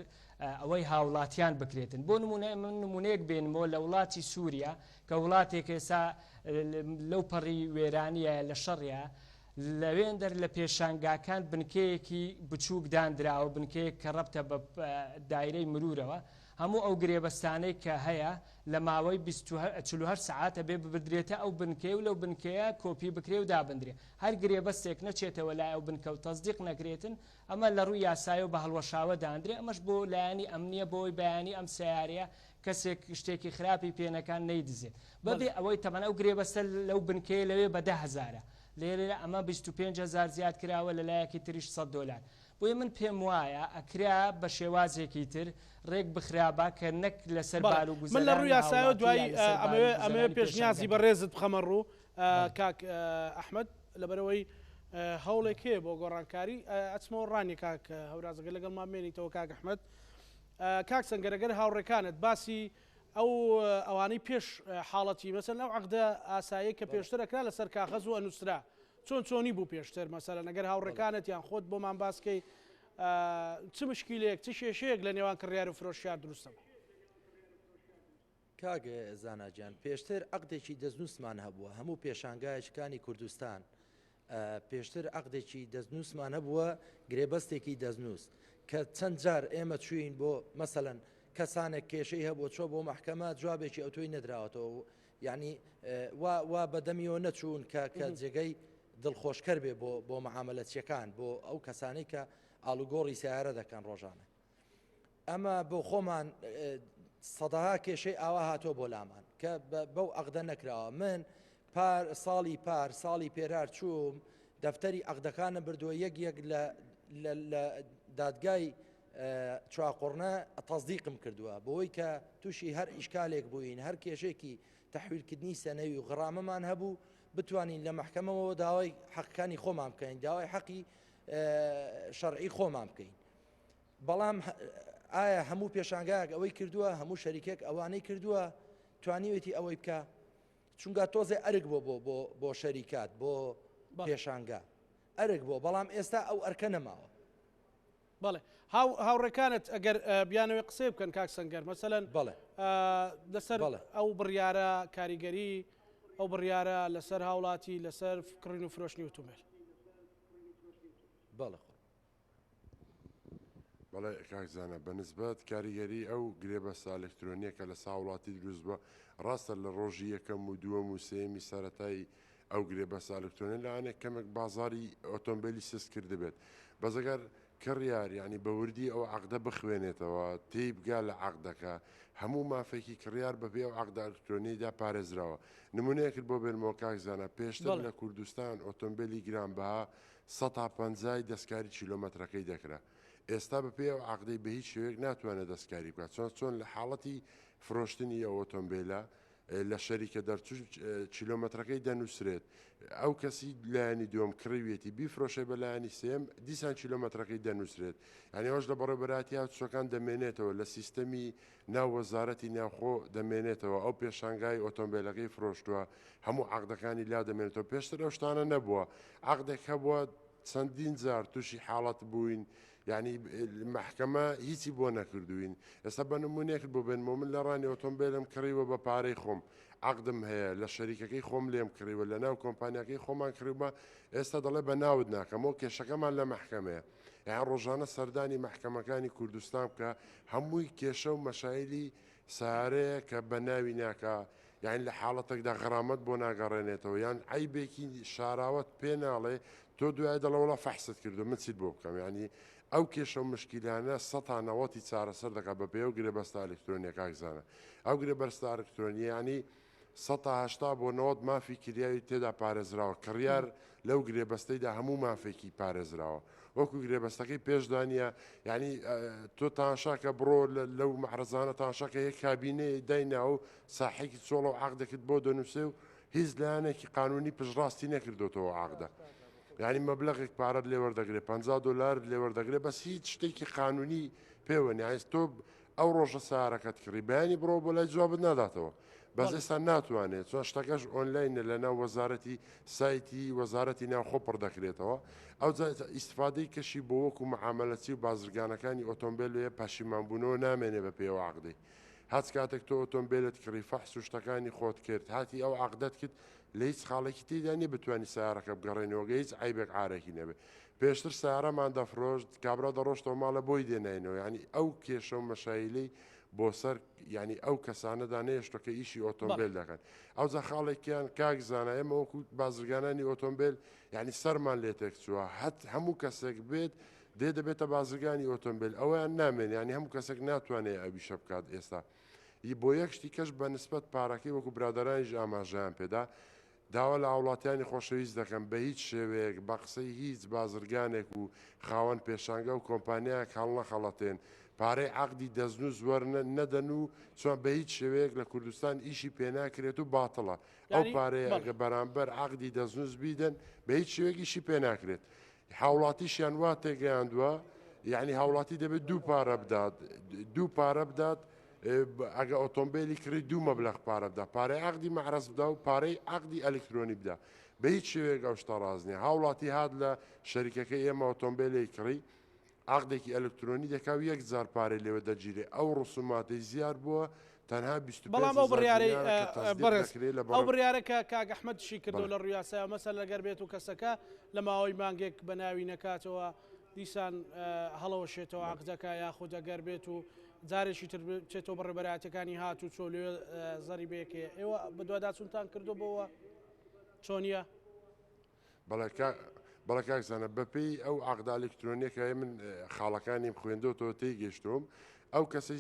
ئەوەی هاوڵاتیان بکرێتن بۆ نمونە من نمونەیەک بێنمەوە لە وڵاتی سووریا کە وڵاتێک ئێستا لەو پەڕی وێرانیە لە شەڕیا لەوێن دەر لە پێشانگاکان بنکەیەکی بچووک دانراوە بنکەیەک کە ڕەبتە بە دایرەی مرورەوە هەموو ئەو گرێبەستانەی کە هەیە لە ماوەی 44 سعاتە بێ ببدرێتە ئەو بنکەی و لەو بنکەیە کۆپی بکرێ و دابدرێ هەر گرێبەستێک نەچێتەوە لای ئەو بنکە و تەصدیق نەکرێتن ئەمە لە ڕووی یاسایە و بە هەڵوەشاوە دادرێ ئەمەش بۆ لایەنی ئەمنیە بۆی بەیانی ئەم سیارەیە کەسێک شتێکی خراپی پێنەکان نەیدزێت بەبێ ئەوەی تەمەنە ئەو گرێبەستە لەو بنکەیە لەوێ بە 10,000 لێرە ئەمە 25,000 زیاد کراوە لە لایەکی تریش $100 بۆیە من پێم وایە ئەکرا بە شێوازێکی تر ڕێک بخرابا کە نەک لەسەر بار و گوزەران من لە ڕووی یاساییەوە دوای ئەمەوێ پێشنیازی بە ڕێزت بخەمە ڕوو کاک ئەحمەد لەبەرەوەی هەوڵێک هەیە بۆ گۆڕانکاری ئەچمەوە ڕانی کاک هەورازەکە لەگەڵ مامێنیتەوە کاک ئەحمەد کاک سەنگەرەگەر هاوڕێکانت باسی ئەوانەی پێش حاڵەتی مەسەن ئەو عەقدە ئاسایی کە پێشتر ئەکرا لەسەر کاغەز و ئەنووسرا چۆنی بوو پێشتر مەسەلەن ئەگەر هاوڕێکانت یان خۆت بۆمان باسکەی چ مشکیلەیەک چ کێشەیەک لە نێوان کڕیار و فرۆشیار دروستە کاک زاناجان پێشتر عەقدێکی دەستنووسمان هەبووە هەموو پێشانگایشکانی کوردستان پێشتر عەقدێکی دەستنووسمان هەبووە گرێبەستێکی دەستنووس کە چەند جار ئێمە چوین بۆ مەسەلەن کەسانێک کێشەی هەبوو چۆ بۆ مەحکەمە جوابێکی ئەوتۆی نەدراوەتەوە یعنی وا بەدەمیەوە نەچوون کە جێگەی دڵخۆشکەر بێ بۆ مەعاملەتچیەکان بۆ ئەو کەسانەی کە ئاڵوگۆڕی سیارە دەکەن ڕۆژانە ئەمە بۆ خۆمان سەدەها کێشەی ئاوا هاتۆ بۆ لامان کە بەو عەقدە نەکراوە من ساڵی پێرار چووم دەفتەری عەقدەکانە بردووە یەک لە دادگای چواقۆڕنە تەصدیقم کردووە بۆی کە تووشی هەر ئیشکالێک بووین هەر کێشێکی تەحویلکردنی سەنەوی و غڕامەمان هەبوو بتوانین لە مەحکەمەوە داوای حەقەکانی خۆمان بکەین داوای حەقی شەرعی خۆمان بکەین بەڵام ئایا هەموو پێشانگایەک ئەوەی کردووە هەموو شەریکێک ئەوانەی کردووە توانیوێتی ئەوەی بکە چونکە تۆزێ ئەرک بۆ شەریکات بۆ پێشانگا ئەرک بۆ بەڵام ئێستا ئەو ئەرکە نەماوە بەڵێ هاوڕێکانت ئەگەر بیانەوەی قسەی بکەن کاک سەنگەر مەسەلەن بەڵێ لەسەر ئەو بڕیارە کاریگەری ئەو بڕیارە لەسەر هاوڵاتی لەسەر کڕین و فرۆشتنی ئۆتۆمبیل. بەڵێ بەڵێ کاکزانە بەنسبەت کاریگەری ئەو گرێبەستە ئەلکترۆنیەکە لە ساوڵاتی دروست بە ڕاستە لە ڕۆژی یەکەم و دووەم و سێمی سەرەتایی ئەو گرێبەستە ئەلکترۆنی لەوانێک کەمێک بازاری ئۆتۆمبیلی سس کرد بێت بەزەگەر کڕیار ینی بەوردی ئەو عقدە بخوێنێتەوە تێی بگا لە عقدەکە هەموو مافێکی کڕیار بەبێ ئەو عقدە ئەلکترۆنیدا پارێزراوە نمونەیەکرد بۆ بێنمەوە کاکزانە پێشتر لە کوردستان ئۆتۆمبیلی گرانبەها 150 دەستکاری کیلۆمەترەکەی دەکرا ئێستا بەپێ ئەو عقدەی بە هیچ شوێک ناتوانێت دەستکاری بکات چۆن لە حاڵەتی فرۆشتنی ئەو ئۆتۆمبیلە لە شەریکە دەرچوو کیلۆمەترەکەی دەنووسرێت ئەو کەسی لایەنی دووەم کڕوێتی بیفرۆشێ بە لایەنی سێم دیسان کیلۆمەترەکەی دەنووسرێت یعنی ئەوش لە بەڕێبەراتی هاوچەکان دەمێنێتەوە لە سیستەمی ناو وەزارەتی ناوخۆ دەمێنێتەوە ئەو پێشانگای ئۆتۆمبیلەکەی فرۆشتووە هەموو عقدەکانی لا دەمێنێتەوە پێشتر ئەو شتانە نەبووە عقدێک هەبووە چەندین جار تووشی حاڵەت بووین یعنی محکەمە هیچی بۆ نەکردوین ئێستا بە نمونێک بۆ بێنمە من لە ڕانی ئۆتۆمبیلم کڕیوە بە پارەی خۆم عقدم هەیە لە شەریکەکەی خۆم لێم کڕیوە لە ناو کۆمپانیەکەی خۆمان کڕیوە ئێستا دەڵێ بە ناود ناکەمەوە کێشەکەمان لە محکەمەیە یان ڕۆژانە سەردانی محکەمەکانی کوردستان بکە هەمووی کێشە و مەشایلی سارەیە کە بە ناوی ناکە یعنی لە حاڵەتێکدا غەرامەت بۆ ناگەڕێنێتەوە یان عیبێکی شاراوەت پێ ناڵێ تۆ دوای دەڵەوەڵە فەحست کردو من چیت بۆ بکەم ینی ئەو کێشە و مشکیلانە سەتانەوەتی چارەسەر دەکات بە پێ و گرێبەستە ئەلکترۆنیە کاکزانە ئەو گرێبەستە ئەلکترۆنیە ینی 180 بۆ 90 مافی کریاوی تێدا پارێزراوە کڕیار لەو گرێبەستەیدا هەموو مافێکی پارێزراوە وەکو گرێبەستەکەی پێشدانە ینی تۆ تاشاکە بڕۆ لەو مەحرەزانە تاشاکە یەک کابینەیە داینا و ساحێکی چۆڵە و عقدەکەت بۆ دەنووسێ و هیچ لایەنێکی قانونی پشڕاستی نەکردوتەوە عقدە یعنی مەبلغێک پارەت لێوەردەگرێت 50 دلار لێوەردەگرێت بەس هیچ شتێکی قانونی پێوە نیاز تۆ ئەو ڕۆژە سارەکەت کڕی بەیانی بڕۆ بۆ لای جوابت ناداتەوە بەس ئێستا ناتوانێت چۆن شتەکەش ئۆنلاینە لە ناو وەزارەتی سایتی وەزارەتی ناوخۆ پڕ دەکرێتەوە ئەو ئیسفادەی کەشی بۆ وەکو مەعامەلەتی و بازرگانەکانی ئۆتۆمبیل وێ پەشیمانبوونەوە نامێنێ بە پێوە عقدەی هەچ کاتێک تۆ ئۆتۆمبیلت کڕی فەحس و شتەکانی خۆت کرد هاتی ئەو عقدەت کرد لە هیچ خاڵێکی تێدا نیە بتوانانی سیارەکە بگەڕێنەوەگە هیچ عیبێک ئارێکی نەبێت پێشتر سیارەمان دەفرۆشت کابرا دەڕۆشتەوە ماڵە بۆی دێنینەوە ینی ئەو کێشە و مەشایلەی بۆ سەر ینی ئەو کەسانەدا نێشتەکە ئیشی ئۆتۆمبیل دەکەن ئەو جا خاڵێکیان کاکزانە ئێمە وەکو بازرگانانی ئۆتۆمبیل ینی سەرمان لێ تێک چووە هەموو کەسێک بێت دەبێتە بازرگانی ئۆتۆمبیل ئەویان نامێن ینی هەموو کەسێک ناتوانێت ئەویشە بکات ئێستا بۆ یەکشتی کەش بە نسبەت پارەکەی وەکو برادرانیش ئاماژیان پێدا داوا لە وڵاتیانی خۆشەویست دەکەم بە هیچ شێوەیەک بە قسەی هیچ بازرگانێک و خاوەن پێشانگە و کۆمپانیایەک هەڵ نەخەڵەتێن پارەی عقدی دەزن و زوەر نەدەن و چۆن بە هیچ شێوەیەک لە کوردستان ئیشی پێناکرێت و باتڵە ئەو پارەیە بەرامبەر عقدی دەزنوز بیدەن بە هیچ شێوەیەکیشی پێناکرێت هاوڵاتیشیان وا تێگەیاندووە یعنی هاوڵاتی دەبێت دوو پارە بدات ئەگە ئۆتۆمبیلی کڕی دوو مەبلەغ پارە بدا پارەی عقدی مەعرەز بدا و پارەی عقدی ئەلکترۆنی بدا بە هیچ شێوەیەک ئەو شتە ڕاست نییە هاوڵاتی هات لە شەریکەکەی ئێمە ئۆتۆمبیلی کڕی عقدێکی ئەلکترۆنی دەکا و 1,000 پارەی لێوە دەگیرێ ئەو ڕسوماتی زیاد بووە تەنها 25 بەڵام ئەو بڕیارەکە کاک ئەحمەدشی کردو لە ڕویاسا مەسەر لەگەر بێت و کەسەکە لە ماوەی مانگێک بە ناوی نەکاتەوە دیسان هەڵەوەشێتەوە عقدەکە یاخود ئەگەر بێت و جارێکی تر بچێتەوە بەڕێبەراتەکانی هات و چۆ لێ زەری بێکێ ئێوە بە دوواداچونتان کردو بەوە چۆنیە؟ بەڵە کاکزانە بەپێی ئەو عقدا ئەلکترۆنیەکە من خاڵەکانیم خوێندەوە تێی گەشتوم ئەو کەسی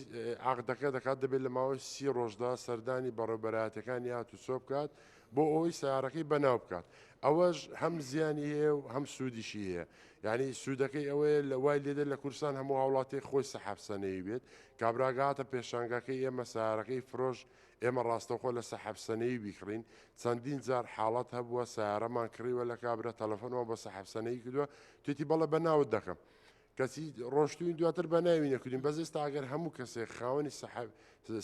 عقدەکە دەکات دەبێت لە ماوەی 30 ڕۆژدا سەردانی بەڕێبەراتەکانی هات و چۆ بکات بۆ ئەوەی سیارەکەی بەناو بکات ئەوەش هەم زیانی هەیە و هەم سوودیشی هەیە یعنی سوودەکەی ئەوەیە لە وای لێدە لە کوردستان هەموو هاوڵاتی خۆی سەحەبسەنەی بێت کابراگاتە پێشانگەکەی ئێمە سیارەکەی فرۆش ئێمە ڕاستەوخۆ لە سەحەبسەنەی بیکڕین چەندین جار حاڵەت هەبووە سیارەمان کڕیوە لە کابرا تەلەفۆنەوە بە سەحەبسەنەی کردووە توێتی بەڵە بەناوت دەکەم کەسی ڕۆشتوین دواتر بە ناوی نەکردین بەس ئێستا ئەگەر هەموو کەسێک خاوەنی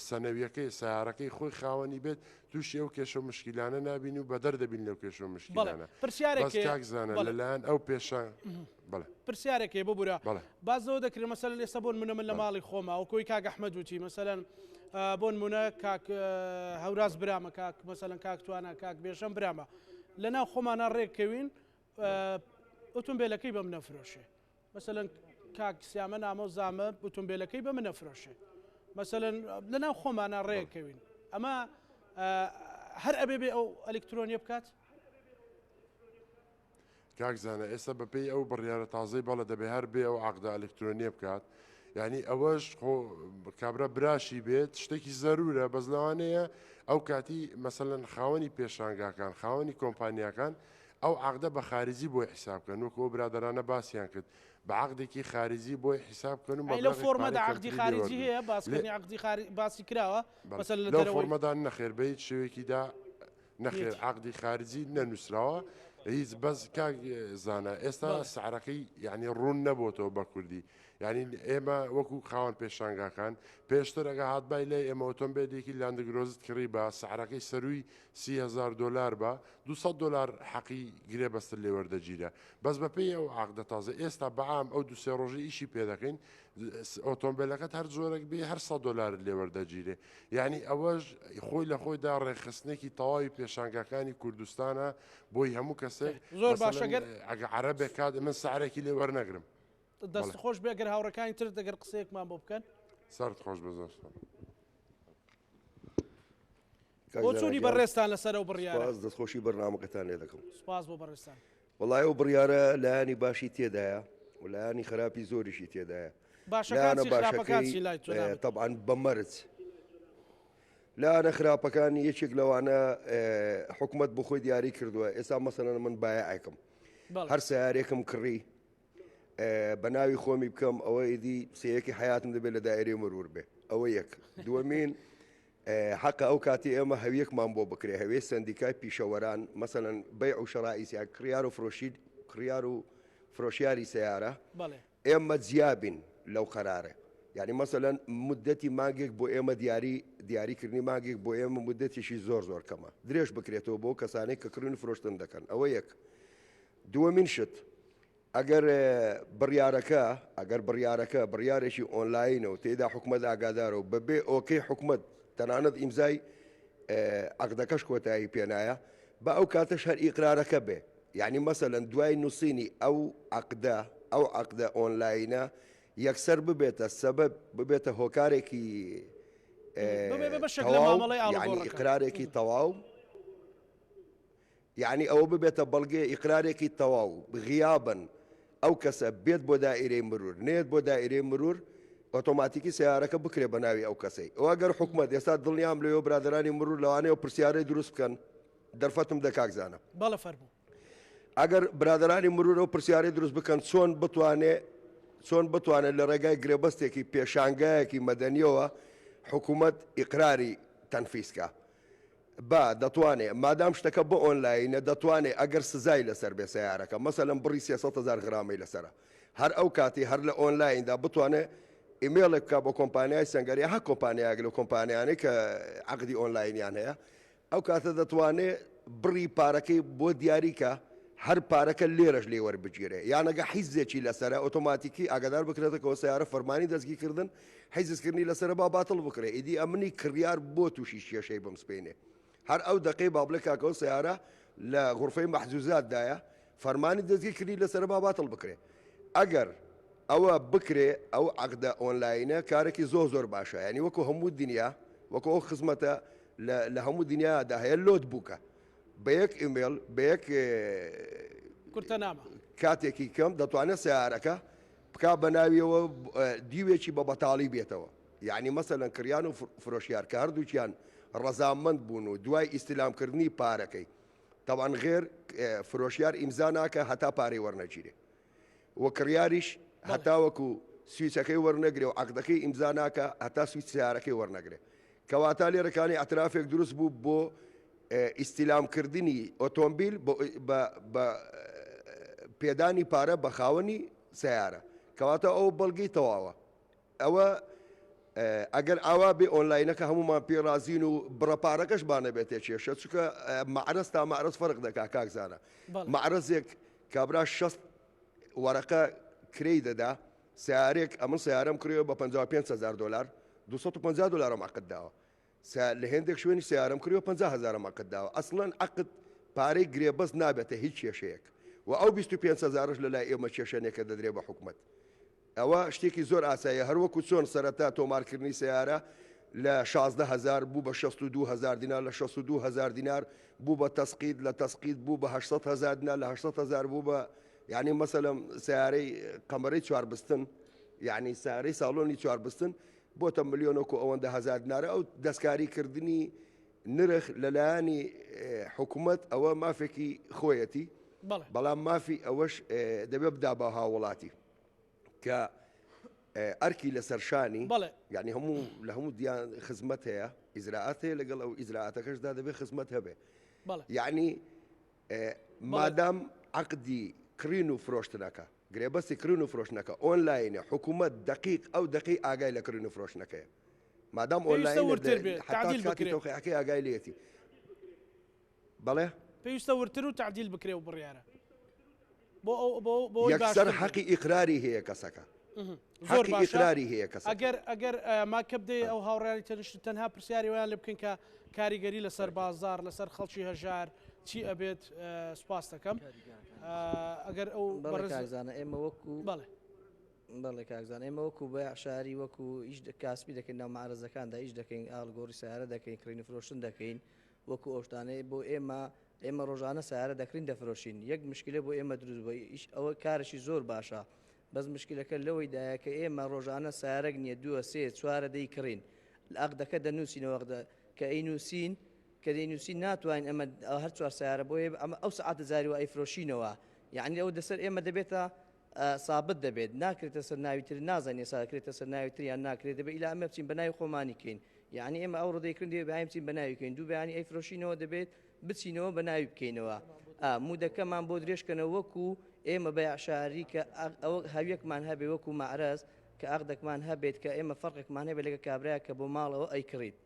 سەنەویەکەی سیارەکەی خۆی خاوەنی بێت تووشی ئەو کێشە و مشکیلانە نابین و بە دەردەبین لەو کێشە و مشکیلانە کاکزانە لەلایەن ئەو پێشان پرسیارێکی ببوورە بازەوە دەکرێت مەسەلەن ئێستا بۆن من لە ماڵی خۆمە ئەو کۆی کاک ئەحمەد وتی مەسەلەن بۆ نمونە کاک هەوراز برامە کاک مەسەلەن کاکتوانە کاک بێژەم برامە لەناو خۆمانە ڕێککەوین ئۆتۆمبیلەکەی بە منە فرۆشێ مەسەلەن کاک سیامە نامە و زامە ئۆتۆمبیلەکەی بە منە فرۆشێ مەسەلەن لەناو خۆمانە ڕێککەوین ئەمە هەر ئەبێ بێ ئەو ئەلکترۆنیە بکات کاکزانە ئێستا بەپێی ئەو بڕیارە تازەی بەڵە دەبێ هەر بێ ئەو عقدا ئەلکترۆنیە بکات یعنی ئەوەش کابرا براشی بێت شتێکی زەرورە بەس لەوانەیە ئەو کاتی مەسەلەن خاوەنی پێشانگاکان خاوەنی کۆمپانیاکان ئەو عقدە بە خارجی بۆی حیسابکەن وەکو ئەو برادرانە باسییان کرد بە عقدێکی خارجی بۆی حیسابکەن و لەو فۆرمەدا عقدی خارجی هەیە باسکردنی عقدی باسی کراوە لەو فۆرمەدان نەخێر بەیت شوێکیدا نەخێر عقدی خارجی نەنووسراوە هیچ بەس کاک زانە ئێستا سعرەکەی یعنی ڕوون نەبووتەوە بە کوردی یعنی ئێمە وەکو خاوەن پێشانگاکان پێشتر ئەگە هاتبای لێ ئێمە ئۆتۆمبیلێکی لاندگرۆزت کڕی بە سعرەکەی سەروی $30,000 بە $200 حەقی گرێ بەستر لێ وەردەگیرە بەس بەپێی ئەو عقدە تازە ئێستا بەعام ئەو دوسێ ڕۆژی ئیشی پێ دەکەین ئۆتۆمبیلەکەت هەر زۆرێک بێ هەر $100 لێ وەردەگیرێ یعنی ئەوەش خۆی لە خۆیدا ڕێخستنێکی تەواوی پێشانگاکانی کوردستانە بۆی هەموو کەسێک زۆر باشەگەر ئەگە عەرەبێک کات من سعرێکی لێ وەرنەگرم دەست خۆش بێگەر هاوڕەکانی تر دەگەر قسەیەکمان بۆ بکەن سرد خۆش بەزۆر بۆ چوونی بەڕێستان لەسەر ئەو بڕیارە دەستخۆشی بەرنامەکەتان لێ دەکەم سپاس بۆ بەڕێستان وڵای ئەو بڕیارە لایانی باشی تێدایە و لایانی خراپی زۆریشی تێدایە باشەکانی خراپەکانی لای تۆ طبعاً بەمەرج لاانە خراپەکانی یەکێک لەوانە حکوومەت بۆ خۆی دیاری کردووە ئێستا مەسەلەن من بایعێکم هەر سیارێکم کڕی بە ناوی خۆمی بکەم ئەوە ئیدی سەیەکی حیاتم دەبێت لە دایرەی مرور بێ ئەوە یەک دووەمین حەقە ئەو کاتی ئێمە هەویەکمان بۆ بکرێ هەوێ سندیکای پیشەوەران مەسەلەن بەیع و شەڕائیسیا کڕیار و فرۆشیاری سیارە ئێمە جیابین لەو قەرارە یعنی مەسەلەن مدەتی مانگێک بۆ ئێمە دیاریکردنی مانگێک بۆ ئێمە مدەتێکی زۆر کەمە درێژ بکرێتەوە بۆ کەسانێک کە کڕین فرۆشتن دەکەن ئەوە یەک دووەمین شت ئەگەر بڕیارەکە بڕیارێکی ئۆنلاینە و تێدا حکومەت ئاگادارە و بەبێ ئۆکەی حکومەت تەنانەت ئیمزای عقدەکەش کۆتایی پێنایە بە ئەو کاتەش هەر ئیقرارەکە بێ یعنی مەسەلەن دوای نووسینی ئەو عقدە ئۆنلاینە یەکسەر ببێتە سەبەب ببێتە هۆکارێکی ئیقرارێکی تەواو یعنی ئەوە ببێتە بەڵگێ ئیقرارێکی تەواو غیابن ئەو کەسە بێت بۆ دائیرەی مرور نێت بۆ دائیرەی مرور ئۆتۆماتیکی سیارەکە بکرێ بە ناوی ئەو کەسەی ئەوە گەر حکومەت ئێستا دڵنیام لەوێ برادرانی مرور لەوانەیە پرسیارەی دروست بکەن دەرفەتم دەکاکزانە بەڵە فەرموو ئەگەر برادرانی مرور ئەو پرسیارەی دروست بکەن چۆن بتوانێت لە ڕێگای گرێبەستێکی پێشانگایەکی مەدەنیەوە حکومەت ئیقراری تەنفیسکە دەتوانێت مادام شتەکە بۆ ئۆنلاینە دەتوانێت ئەگەر سزای لەسەر بێ سیارەکە مەسەلەن بڕی 300,000 غرامی لەسرە هەر ئەو کاتی هەر لە ئۆنلایندا بتوانێت ئیمێڵێک بکە بۆ کۆمپانیای سەنگەری هە کۆمپانیاک لە کۆمپانیانەی کە عقدی ئۆنلاینیان هەیە ئەو کاتە دەتوانێت بڕی پارەکەی بۆ دیاریکە هەر پارەکە لێرەش لێ وەربگیرێ یانەگە حیزێکی لەسرە ئۆتۆماتیکی ئاگادار بکرێتەوە سیارە فەرمانی دەستگیرکردن حیزکردنی لەسرە با باتڵ بکرێ ئیدی ئەمنی کڕیار بۆ تووشی کێشەی بمسپێنێ هەر ئەو دقی بابلە کاکەەوە سیارە لە غورفەی مەحجوزاتدایە فەرمانی دەستگیرکردنی لەسرە با باتڵ بکرێ ئەگەر ئەوە بکرێ ئەو عقدە ئۆنلاینە کارێکی زۆر باشە ینی وەکو هەموو دنیا وەکو ئەو خزمەتە لە هەموو دنیادا هەیە لۆت بووکە بە یەک ئیمێل بە یەک کاتێکی کەم دەتوانێت سیارەکە بک بە ناویەوە دیوێکی بە بەتاڵی بێتەوە یعنی مەسەلەن کریان و فرۆشیار کە هەردووکیان ڕەزامەند بوون و دوای ئیستیلامکردنی پارەکەی تەوان غێر فرۆشیار ئیمزا ناکە هەتا پارەی وەرنەگیرێ وە کڕیاریش هەتا وەکو سویچەکەی وەرنەگرێ و عقدەکەی ئیمزا ناکە هەتا سویچ سیارەکەی وەرنەگرێ کەواتە لێرەکانی ئەترافێک دروست بوو بۆ ئیستیلامکردنی ئۆتۆمبیل بە پێدانی پارە بە خاوەنی سیارە کەواتە ئەو بەڵگەی تەواوە ئەوە ئەگەر ئاوا بێ ئۆنلاینەکە هەمومان پێڕازین و بڕەپارەکەش بانە بێتێ کێشە چونکە مەعرەز تا مەعرەز فەرق دەکا کاکزانە مەعرەزێک کابرا 6 وەرەقە کرێی دەدا سیارێک ئەمن سیارەم کڕێەوە بە $55,000 250 دلار عقد داوە لە هێندێک شوێنی سیارم کردوە 50,000 عقد داوە ئەسڵەن عقد پارەی گرێبەست نابێتە هیچ کێشەیەک و ئەو 25,000 لە لای ئێمە کێشەنێکە دەدرێ بە حکوومەت ئەوە شتێکی زۆر ئاساییە هەروەکو چۆن سەرەتا تۆمارکردنی سیارە لە 16,000 بوو بە 62,000 دینار لە 62,000 دینار بوو بە تەسقید لە تەسقید بوو بە 800,000 دینار لە 800,000 بوو بە یعنی مەسەلەم سیارەی قەمەرەی چواربستن یعنی سیارەی ساڵۆنی چواربستن بۆتە ملیۆنەکو ئەوەندە هزار دینارە ئەو دەستکاریکردنی نرخ لەلایەنی حکوومەت ئەوە مافێکی خۆیەتی بەڵام مافی ئەوەش دەبێ بدا بە هاوڵاتی کە ئەرکی لەسەر شانی یعنی هەموو لە هەموو دییان خزمەت هەیە ئیزراعات هەیە لەگەڵ ئەو ئیزراعاتەکەشدا دەبێت خزمەت هەبێ یعنی مادام عقدی کڕین و فرۆشتنەکە گرێبەستی کڕین و فرۆشتنەکە ئۆنلاینە حکوومەت دقیق ئەو دقی ئاگای لە کڕین و فرۆشتنەکەیە مادام ئۆنلاینەکەی ئاگای لێتی بەڵێ پێویستە ورتر و تعدیل بکرێ و بڕیارە یەکسەر حەقی ئیقراری هەیە کەسەکە زۆر ئیقراری هەیە کەس ئەگەر ماکە بدەی ئەو هاوڕێنی تەنها پرسیاری ویان لێ بکەین کە کاریگەری لەسەر بازار لەسەر خەڵکی هەژار چی ئەبێت سوپاس دەکەم ئەگەر ئەو کاکزانە ئێمە وەکو بەڵێ کاکزان ئێمە وەکو بە شاری وەکو ئیش کاسبی دەکەین ناو معرەزەکاندا ئیش دەکەین ئاڵگۆڕی سیارە دەکەین کڕین فرۆشتن دەکەین وەکو ئەوشتانەی بۆ ئێمە ڕۆژانە سیارە دەکرین دەفرۆشین یەک مشکلە بۆ ئێمە دروست بۆ ئەوە کارشی زۆر باشە بەس مشکلەکە لەوەیدایە کە ئێمە ڕۆژانە سیارەک نییە دووە سێ چوارە دەیکڕین لە ئەقدەکە دەنووسینەوە کە ئەینووسین کە دەینووسین ناتوانین ئەمە هەر چوار سیارە بۆ ئەمە ئەو سعاتە زاری و ئەیفرۆشینەوە یعنی ئەو دەسەر ئێمە دەبێتە سابت دەبێت ناکرێتە سەر ناویتر نازانێ ساکرێتە سەر ناویتریان ناکرێت دەبێت ئیلا ئەمە بچین بە ناوی خۆمانی کەین یعنی ئێمە ئەو ڕۆدەیکردن دەبێت بایم بچین بە ناویکەین دوو بەیانی ئەیفرۆشینەوە دەبێت بچینەوە بە ناوی بکەینەوە مودەکەمان بۆ درێژکەنەوە وەکو ئێمە بە شاری کە ئەوە هەویەکمان هەبێ وەکو معرەز کە ئەقدەکمان هەبێت کە ئێمە فەرقێکمان هەبێت لەگە کابراایە کە بۆ ماڵەوە ئەیکڕیت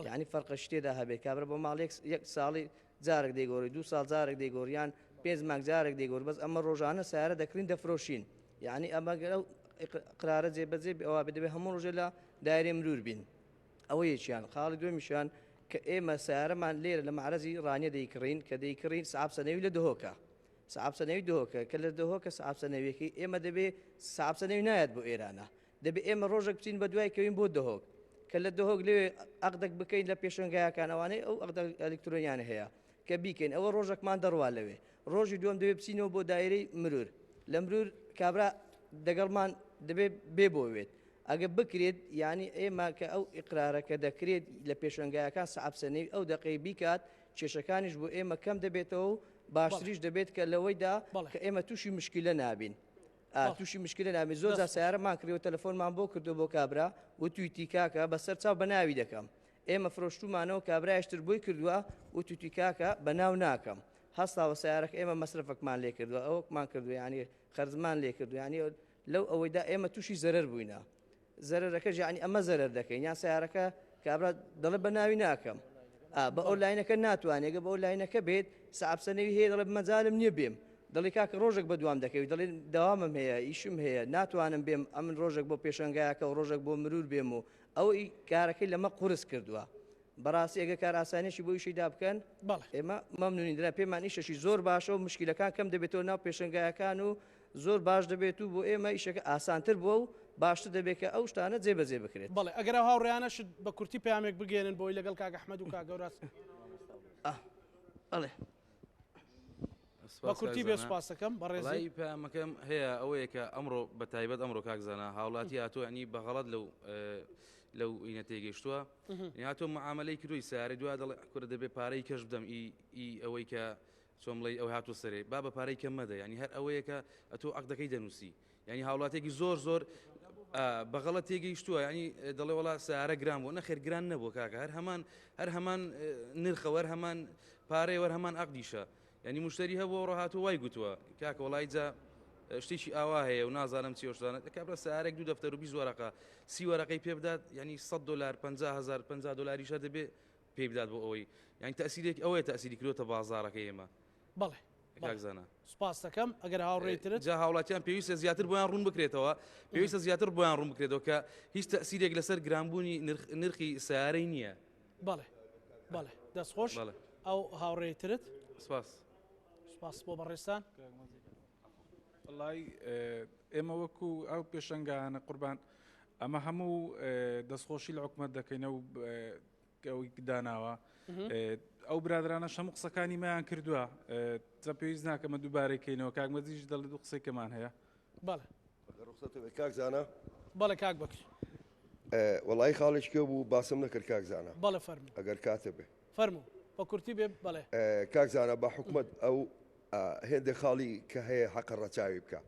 یعنی فەرقە شتێدا هەبێت کابرا بۆ ماڵ یەک ساڵی جارێک دەیگۆڕی دو ساڵ جارێک دەیگۆریان پێنج مانگ جارێک دەیگۆڕ بەس ئەمە ڕۆژانە سیارە دەکرین دەفرۆشین یعنی ئەمە ئەو قرارە جێبەجێ ئەوە دەبێت هەموو ڕۆژێ لە دایرێ مرور بین ئەوە یەکیان خاڵی دوێمیشیان کە ئێمە سیارەمان لێرە لە معرەزی ڕانیە دەیکڕین کە دەیکڕین سعابسەنەوی لە دهۆکە سعابسەنەوی دهۆکە کە لە دهۆکە سعابسەنەویەکەی ئێمە دەبێت سعابسەنەوی نایەت بۆ ئێرانە دەبێت ئێمە ڕۆژێک بچین بە دوای کەوین بۆ دهۆک کە لە دهۆک لێ ئەقدەک بکەین لە پێشنگایەکانەوانەی ئەو ئەقدە ئەلکترۆنیانە هەیە کە بیکەین ئەوە ڕۆژێکمان دەڕوا لەوێ ڕۆژی دووەم دەبێت بچینەوە بۆ دایرەی مرور لە مرور کابرا دەگەڵمان دەبێت بێ بۆوێت ئەگە بکرێت یعنی ئێمە کە ئەو ئیقرارەکە دەکرێت لە پێشنگایەکان سعابسەنەوی ئەو دقەی بیکات کێشەکانیش بۆ ئێمە کەم دەبێتەوە و باشتریش دەبێت کە لەوەیدا کە ئێمە تووشی مشکلە نابین تووشی مشکلە نابین زۆر جا سیارەمان کردەوە تەلەفۆنمان بۆ کردو بۆ کابرا و تویتی کاکە بەسەر چاو بە ناوی دەکەم ئێمە فرۆشتومانەوە کابرایشتر بۆی کردووە و تویتی کاکە بە ناو ناکەم هەستاوە سیارەکە ئێمە مەسرفەکمان لێ کردووە ئەوەکمان کردو ینی خەرزمان لێ کردو ینی لەو ئەوەیدا ئێمە تووشی زەرەر بووینە زەرەرەکە ینی ئەمە زەرەر دەکەین یان سیارەکە کابرا دەڵێ بە ناوی ناکەم بە ئەو لاینەکە ناتوانێگە بە ئەو لاینەکە بێت سعابسەنەوی هەیە دەڵێ مەجالم نییە بێم دڵی کاکە ڕۆژێک بە دوام دەکەوی دڵێ داوامم هەیە ئیشم هەیە ناتوانم بێم ئەمن ڕۆژێک بۆ پێشنگایەکە و ڕۆژێک بۆ مرور بێم و ئەو کارەکەی لەمە قورس کردووە بەڕاستی ئەگە کار ئاسانیشی بۆ ئیشیدا بکەن ئێمە مەمنونین درا پێمان ئیشەشی زۆر باشە و مشکلەکان کەم دەبێتەوە ناو پێشنگایەکان و زۆر باش دەبێت و بۆ ئێمە ئیشەکە ئاسانتر بووە و باشتر دەبێت کە ئەو شتانە جێبەجێ بکرێت بەڵێ ئەگەر هاوڕێیانەشت بە کورتی پامێک بگێنن بۆی لەگەڵ کاک ئەحمەد و کاگەوراس بەڵێ بە کورتی بێ سوپاس دەکەم بەڕێزی پامەکەم هەیە ئەوەیە کە ئەمڕۆ بە تایبەت ئەمڕۆ کاکزانە هاوڵاتی هاتووە ینی بەغەڵەت لەو ئینە تێگەیشتووە هاتۆ معاملەی کردوی سیارە دوای دەڵێ کورە دەبێت پارەی کەش بدەم ئەوەی کە چۆمڵی ئەو هاتوو سەرێ با بە پارەی کەم مەدە ینی هەر ئەوەیە کە ئەتۆ ئەقدەکەی دەنووسی ینی هاوڵاتێکی زۆر بەغەڵەت تێگەیشتووە ینی دەڵێ وڵا سیارە گران بوو نەخێر گران نەبووە کاکە هەر هەمان نرخەوە هەمان پارەی هەمان ئەقدیشە ینی مشتری هەبوو ڕۆهاتوو وای گوتووە کاکە وڵای جا شتێکی ئاوا هەیە و نازانم چیۆشتانە کابرا سیارێک دوو دەفتەر و 20 وەرەقە 30 وەرەقەی پێ بدات ینی 100 دلار 50,000 50 دلاریشە دەبێت پێ بدات بۆ ئەوەی یانی تەسیرێک ئەوەیە تەسیری کردوتە بازارەکە ئێمە بەڵێ کاکزانە سپاس دەکەم ئەگەر هاوڕێیترت جا هاوڵاتیان پێویستە زیاتر بۆیان ڕوون بکرێتەوە پێویستە زیاتر بۆیان ڕوون بکرێتەوە کە هیچ تەسیرێک لەسەر گرانبوونی نرخی سیارەی نییە. بەڵێ بەڵێ دەستخۆش ئەو هاوڕێیترت سپاس بۆ بەڕێستان. وڵی ئێمە وەکو ئەو پێشنگانە قوربان ئەمە هەموو دەستخۆشی لە حکومەت دەکەینە و ئەوی داناوە ئەو برادرانە هەموو قسەکانی مایان کردووە جا پێویست ناکەمە دووبارەکەینەوە کاکمەدیش دەڵێ دوو قسەیکەمان هەیە. بەڵێ کاکزانە بەڵێ کاک بکر وڵی خاڵش کێ بوو باسم نەکرد کاکزانە بەڵێ فەرموو ئەگەر کاتە بێ فەرموو بە کورتی بێ بەڵێ کاکزانە بە حکومت ئەو هێندە خاڵی کە هەیە حەق ڕەچاوی بکە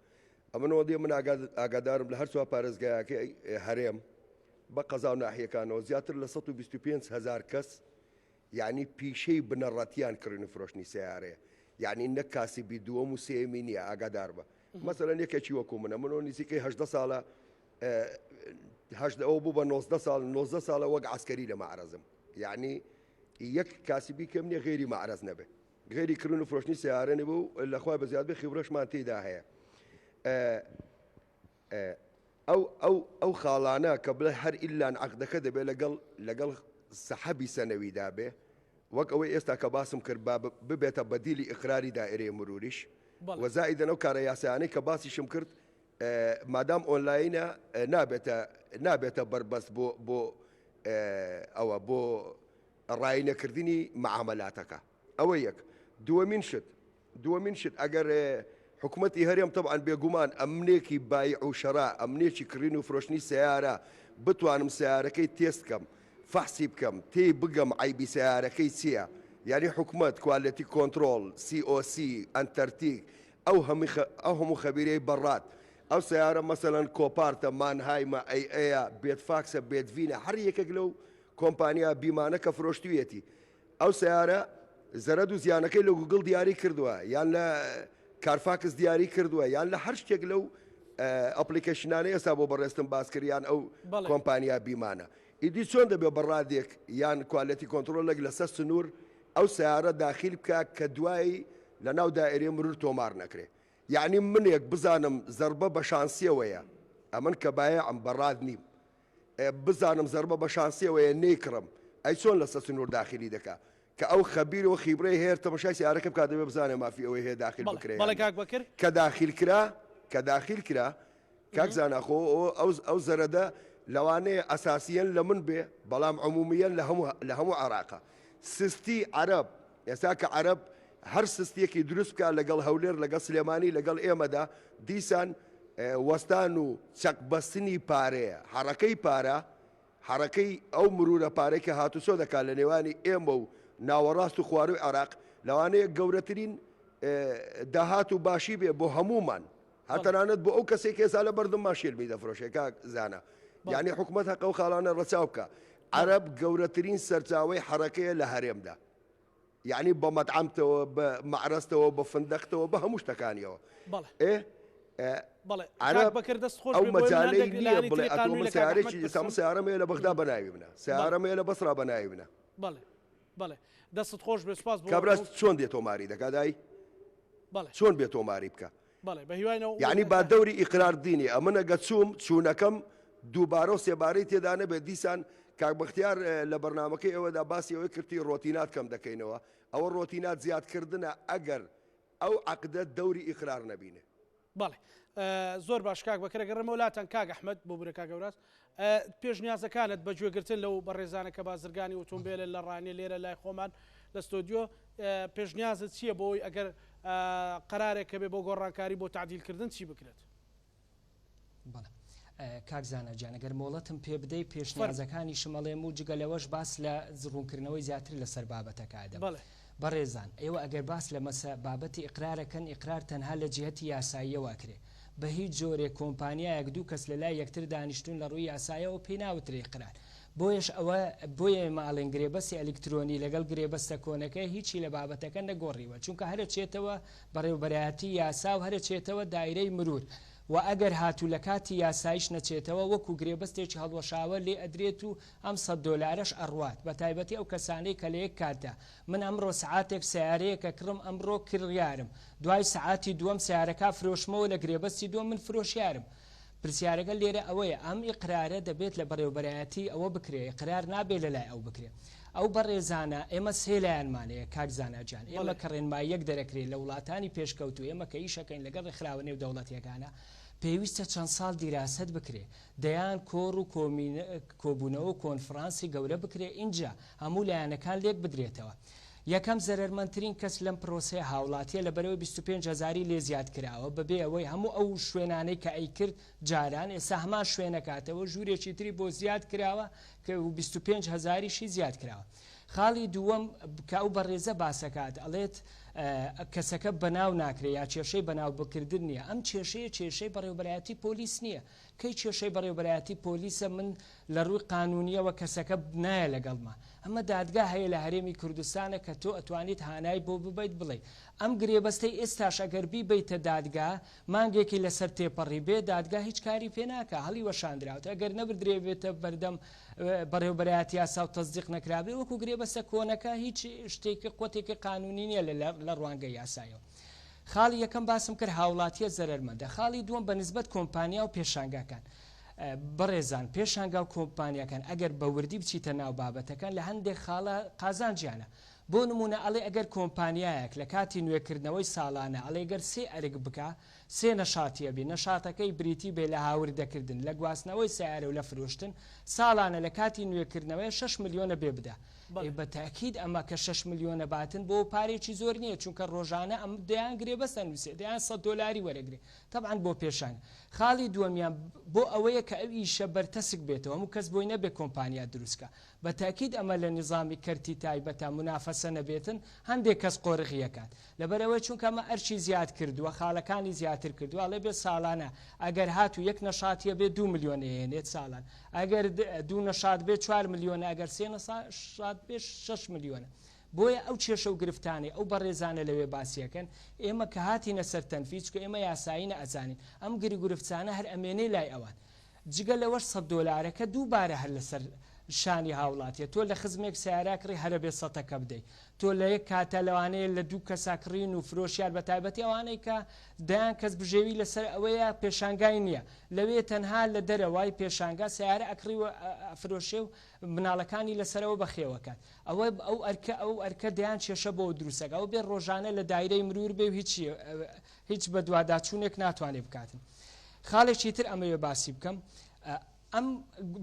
ئەمەەوە دێ من ئاگادارم لە هەرچوە پارێزگایەکە هەرێم بە قەزا و ناحیەکانەوە زیاتر لە 125,000 کەس یعنی پیشەی بنەڕەتیان کردن فرۆشتنی سیارەیە یعنی نەک کاسیبی دووەم و سێمی نییە ئاگادار بە مەسەرەن یەکێکی وەکو منە منەوە نزیکەی 18 ساڵە ئەوە بوو بە 19 ساڵە وەک عسکەری لە معرەزم یعنی یەک کاسیبی کەم نییە غێری معرەز نەبێ غێری کردن و فرۆشتنی سیارە نەبوو لەخوای بە زیاد بێ خیبرەشمان تێدا هەیە ئەو خاڵانە کە بڵێ هەر ئیلان عەقدەکە دەبێت لەگەڵ سەحەبی سەنەویدا بێ وەک ئەوەی ئێستا کە باسم کرد ببێتە بەدیلی ئیقراری دائیرەی مروریش وەزائیدەن ئەو کارە یاسایانەی کە باسیشم کرد مادام ئۆنلاینە نابێتە بەربەست بۆ ئەوە بۆ ڕاینەکردنی معاملاتەکە ئەوە یەک دووەمین شت ئەگەر حکوومەتی هەرێم طبعاً بێگومان ئەمنێکی بایع و شەرا ئەمنێکی کڕین و فرۆشتنی سیارە بتوانم سیارەکەی تێست بکەم فەحسی بکەم تێی بگەم عیبی سیارەکەی چییە یعنی حکوومەت کوالەتی کۆنتترۆل COC ئەنتەرتیک ئەو هەموو خەبیرەی بەڕات ئەو سیارە مەسەلەن کۆپارتە مانهایمە ئەیە بێت فاکسە بێتڤینە هەر یەکێک لەو کۆمپانیا بیمانە کە فرۆشتویەتی ئەو سیارە زەرەد و زیانەکەی لە گوگڵ دیاری کردووە یان لە کارفاکس دیاری کردووە یان لە هەر شتێک لەو ئەپلیکیشنانە ئێستا بۆ بەڕێستم باسکردیان ئەو کۆمپانیا بیمانە ئیدی چۆن دەبێ بەڕادێک یان کوالەتی کۆنتترۆلێک لەسەر سنوور ئەو سیارە داخل بکە کە دوایی لە ناو دائیرەی مرور تۆمار نەکرێ یعنی منێک بزانم زەربە بە شانسیەوەیە ئەمن کە بایەعم بەڕاد نیم بزانم زەربە بە شانسیەوەیە نەیکڕم ئەی چۆن لەسەر سنوور داخلی دەکا کە ئەو خەبیر و خیبرەی هەیە تەماشای سیارەکە بکات دەبێ بزانێ مافی ئەوەی هەیە داخل بکرێ کە داخل کرا کاک زاناخۆ ئەو زەرەدە لەوانەیە ئەساسیەن لە من بێ بەڵام عمومیەن لە هەموو عێراقا سستی عەرەب ئێستا کە عەرەب هەر سستیەکی دروست بکە لەگەڵ هەولێر لەگەڵ سلێمانی لەگەڵ ئێمەدا دیسان وەستان و چەقبەستنی پارەیە حەڕەکەی پارە حەڕەکەی ئەو مرورە پارەی کە هاتوچۆ دەکات لە نێوانی ئێمە و ناوەڕاست و خواروی عێراق لەوانەیە گەورەترین داهات و باشی بێ بۆ هەمومان هەتەنانەت بۆ ئەو کەسێک ێستا لە بەردەم ماشێلمی دەفرۆشێ کاک زانە یعنی حکومەت هەقە و خاڵانە ڕەچاو بکە عەرەب گەورەترین سەرچاوەی حەڕەکەیە لە هەرێمدا یعنی بە مەطعەمتەوە بە معرەستەوە بە فندەقتەوە بە هەموو شتەکانیەوە ئەو مەجالەی نییە بڵێ ئەتۆمە سیارێکی سیارەمەیە لە بەغدا بەناوی منە سیارەمەیە لە بەسرا بەناوی منە بەڵێ دەستت خۆش بێ سپاس کابراس چۆن دێت تۆماری دەکاتدای چۆن بێت تۆماری بکە یعنی با دەوری ئیقرار دینی ئەمە نەگە چوونەکەم دووبارە و سێبارەی تێدا نەبێت دیسان کاک بەختیار لە بەرنامەکەی ئەوەدا باسی ئەوەی کردی ڕۆتینات کەم دەکەینەوە ئەوە ڕۆتینات زیادکردنە ئەگەر ئەو عەقدە دەوری ئیقرار نەبینێ بەڵێ زۆر باش کاک بەکرە گەڕێمە وڵاتان کاک ئەحمەد بۆ بورە کاک گەوراس پێشنیازەکانت بە گوێگرتن لەو بەڕێزانە کە بازرگانی ئۆتۆمبیلە لە ڕانێ لێرە لای خۆمان لە ستۆدیۆ پێشنیازت چییە بۆی ئەگەر قەرارێک بێ بۆ گۆڕانکاری بۆ تعدیلکردن چی بکرێت؟ کاکزانە جانەگەر مۆڵەتم پێ بدەی پێشنیازەکانی شمەڵێم و جگەلەوەش باس لە زڕوونکردنەوەی زیاتر لەسەر بابەتەکەدەم بەڕێزان ئێوە ئەگەر باس لە بابەتی ئیقرارەکەن ئیقرار تەنها لە جهەتی یاساییەوە کرێ بە هیچ جۆرێک کۆمپانیایەک دوو کەس لە لای یەکتر دانیشتون لە ڕووی یاساییەوە پێی ناوترێ قرار بۆیش ئەوە بۆیە ماڵێن گرێبەستی ئەلکترۆنی لەگەڵ گرێبەستە کۆنەکەی هیچی لە بابەتەکە نەگۆڕیوە چونکە هەرە چێتەوە بەڕێوبەرایەتی یاسا و هەرە چێتەوە دایرەی مرور و ئەگەر هاتوو لە کاتی یاسایش نەچێتەوە وەکو گرێبەستێکی هەڵوەشاوە لێ ئەدرێت و ئەم $100 ئەڕوات بە تایبەتی ئەو کەسانەی کە لە یەک کاتە من ئەمڕۆ سعاتێک سیارەیەکە کڕم ئەمڕۆ کڕیارم دوای سعاتی دووەم سیارەکە فرۆشمەوە لە گرێبەستی دووەم من فرۆشیارم پرسیارەکە لێرە ئەوەیە ئەم ئیقرارە دەبێت لە بەڕێوەبەرایەتی ئەوە بکرێ ئیقرار نابێت لەلای ئەو بکرێ ئەو بەڕێزانە ئێمە سێ لایەنمانەیە کاکزانەجان ئێمە کە ڕێنمای یەک دەرەکرێت لە وڵاتانی پێشکەوتو ئێمە کە ئیشەکەین لەگەڵ ڕێکخراوە نێو دەوڵەتیەکانە پێویستە چەند ساڵ دیراست بکرێ دەیان کۆڕ و کۆبوونەوە کۆنفرانسی گەورە بکرێ اینجا هەموو لایەنەکان لێک بدرێتەوە یەکەم زەرمەندترین کەس لەم پرۆسەیە هاوڵاتیە لە بەرەوەی 25,000 لێ زیاد کراوە بەبێ ئەوەی هەموو ئەو شوێنانەی کە ئەیکرد جاران ئێستا هەمان شوێنەکاتەوە ژوورێکی تری بۆ زیاد کراوە کە 25,000شی زیاد کراوە خاڵی دووەم کە ئەو بەڕێزە باسەکات ئەڵێت کەسەکە بەناو ناکرێت یا کێشەی بەناو بکردن نییە ئەم کێشەی بەڕێوەبەرایەتی پۆلیس نییە کەی کێشەی بەڕێوەبەرایەتی پۆلیسە من لە ڕووی قانونیەوە کەسەکە نایە لەگەڵما ئەمە دادگا هەیە لە هەرێمی کوردستانە کە تۆ ئەتوانیت هانای بۆ ببیت بڵێ ئەم گرێبەستەی ئێستاش ئەگەر بیبیتە دادگا مانگێکی لەسەر تێپەڕی بێ دادگا هیچ کاری پێ ناکە هەڵی وەشاندراوە ئەگەر نەبردرێ بێتە بەردەم بەڕێوەبەرایەتی یاسا و تەزدیق نەکرابێ وەکو گرێبەستە کۆنەکە هیچ شتێکی قوتێکی قانونی نییە لە ڕوانگەی یاسایەوە خاڵی یەکەم باسم کرد هاوڵاتیە زەرمەندە خاڵی دووەم بەنسبەت کۆمپانیا و پێشانگاکان بەڕێزان پێشانگا و کۆمپانیەکان ئەگەر بە وردی بچیتە ناو بابەتەکان لە هەندێک خاڵە قازانجیانە بۆ نمونە ئەڵێ ئەگەر کۆمپانیایەک لە کاتی نوێکردنەوەی ساڵانە ئەڵێ گەر سێ ئەرک بکە سێ نەشاتیە بێ نەشاتەکەی بریتی بێ لە هاوردەکردن لە گواستنەوەی سیارە و لە فرۆشتن ساڵانە لە کاتی نوێکردنەوەی 6 ملیۆنە بێ بدە بە تاکید ئەمە کە 6 ملیۆنە باتن بۆ پارێکی زۆر نییە چونکە ڕۆژانە ئەم دەیان گرێبەستە نووسێ دەیان $100 وەرەگرێ طبعاً بۆ پێشان خاڵی دووەمیان بۆ ئەوەیە کە ئەو ئیشە بەرتەسک بێتەوە هەموو کەس بۆی نەبێ کۆمپانیا دروستکە بە تاکید ئەمە لە نظامی کەرتی تایبەتە منافەسە نەبێتن هەندێک کەس قۆڕغیەکات لەبەرەوەی چونکە ئەمە ئەرچی زیاد کردووە خاڵەکانی زیاتر کردووە لێ بێ ساڵانە ئەگەر هاتوو یەک نەشاتیە بێ 2 ملیۆن هێنێت ساڵان ئەگەر 2 نەشات بێ 4 ملیۆنە ئەگەر 3 نەشات بێ 6 ملیۆنە بۆیە ئەو کێشە و گرفتانی ئەو بەڕێزانە لەوێ باسیەکەن ئێمە کە هاتینە سەر تەنفیز کە ئێمە یاسایی نەئەزانین ئەم گرفتانە هەر ئەمێنەی لای ئەوان جگە لەوەش $100 دووبارە هەر لەسەر شانی هاوڵاتیە تۆ لە خزمێک سیاراکڕی هەرە بێ سەتەکە بدەیت تۆ لە یەک کاتە لەوانەیە لە دوو کەساکڕین و فرۆشیار بە تایبەتی ئەوانەی کە دایان کەس بژێوی لەسەر ئەوەیە پێشانگای نییە لەوێ تەنها لە دەرەوای پێشانگا سیارە ئەکڕی و فرۆشێ و مناڵەکانی لەسەرەوە بەخێوەکات ئەوە ئەو ئەرکە دەیان کێشە بۆ دروستەکە ئەو بێ ڕۆژانە لە دایرەی مرور بێ و هیچ بە دوواداچوونێک ناتوانێت بکاتن خاڵێکی تر ئەمەوێ باسی بکەم ئەم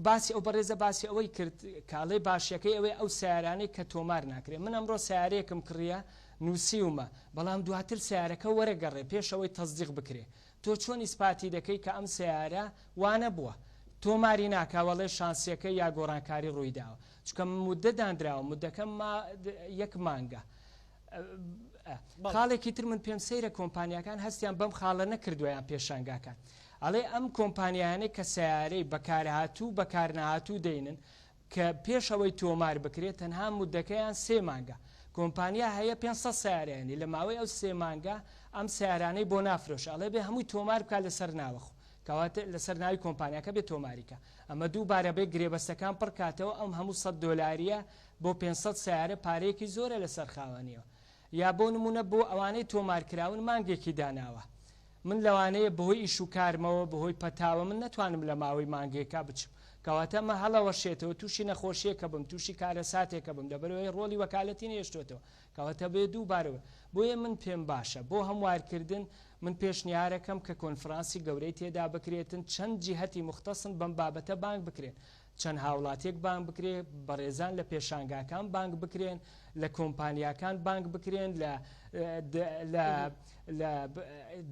باسی ئەو بەڕێزە باسی ئەوەی کرد کاڵێ باشیەکەی ئەوەی ئەو سیارانەی کە تۆمار ناکرێت من ئەمڕۆ سیارەیەکم کڕیە نووسیومە بەڵام دواتر سیارەکە وەرەگەڕێ پێشەوەی تەزدیق بکرێ تۆ چۆن ئیسپاتی دەکەی کە ئەم سیارە وانە بووە تۆماری ناکاوەڵێ شانسیەکە یا گۆڕانکاری ڕوویداوە چکە مودە دانراوە مودەکەم یەک مانگە خاڵێکی تر من پێم سەیرە کۆمپانیەکان هەستیان بەم خاڵە نەکردویان پێشانگاکان ئەڵێ ئەم کۆمپانیانەی کە سیارەی بەکارهاتوو بەکارنەهاتوو دەینن کە پێشەوەی تۆمار بکرێت تەنها مودەکەیان 3 مانگە کۆمپانیا هەیە 500 سیارەیانی لە ماوەی ئەو 3 مانگە ئەم سیارانەی بۆ نافرۆش ئەڵێ بێ هەمووی تۆمار بکات لەسەر ناوەخۆ کەواتە لەسەر ناوی کۆمپانیاکە بێت تۆماریکە ئەمە دووبارە بێ گرێبەستەکان پڕکاتەوە ئەم هەموو $100 بۆ 500 سیارە پارەیەکی زۆرە لەسەر خاوەنیەوە یا بۆ نمونە بۆ ئەوانەی تۆمارکراون مانگێکی داناوە من لەوانەیە بەهۆی ئیش و کارمەوە بەهۆی پەتاوە من نەتوانم لە ماوەی مانگێکا بچم کەواتە مە هەڵەوەشێتەوە تووشی نەخۆشیەکە بم تووشی کارەساتێکە بم لەبەرەوەی ڕۆلی وەکالەتی نێشتوێتەوە کەواتە بێ دووبارەوە بۆیە من پێم باشە بۆ هەموارکردن من پێشنیارەکەم کە کۆنفرانسی گەورەی تێدا بکرێتن چەند جیهەتی مختەسن بەم بابەتە بانگ بکرێن چەند هاوڵاتێک بانگ بکرێت بەڕێزان لە پێشانگاکان بانگ بکرێن لە کۆمپانیاکان بانگ بکرێن لە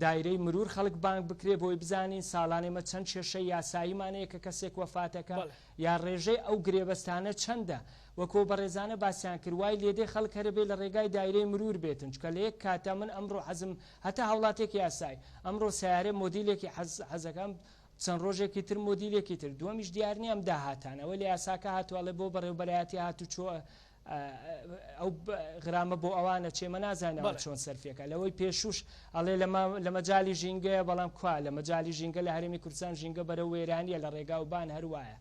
دایرەی مرور خەڵک بانگ بکرێت بۆی بزانین ساڵانێمە چەند کێشەی یاساییمانەیە کە کەسێک وەفاتەکە یا ڕێژەی ئەو گرێبەستانە چەندە وەکۆ بەڕێزانە باسییان کردوای لێدێ خەڵک هەرە بێ لە ڕێگای دایرەی مرور بێتن چکە لە یەک کاتە من ئەمڕۆ حەزم هەتا هەوڵاتێکی یاسایی ئەمڕۆ سیارە مۆدیلێکی حەزەکەم چەند ڕۆژێکی تر مۆدیلێکی تر دووەمیش دیار نییەم داهاتانەوە لە یاساکە هاتووەڵێ بۆ بەڕێوەبەرایەتی هاتوو چۆ ئەو غرامە بۆ ئەوانە چێمە نازانەوە چۆن سەرفێکە لەوەی پێشوش ئەڵێ لە مەجای ژینگەیە بەڵام کوا لە مەجای ژینگە لە هەرێمی کوردستان ژینگە بەرە وێرانیە لە ڕێگا و بان هەروایە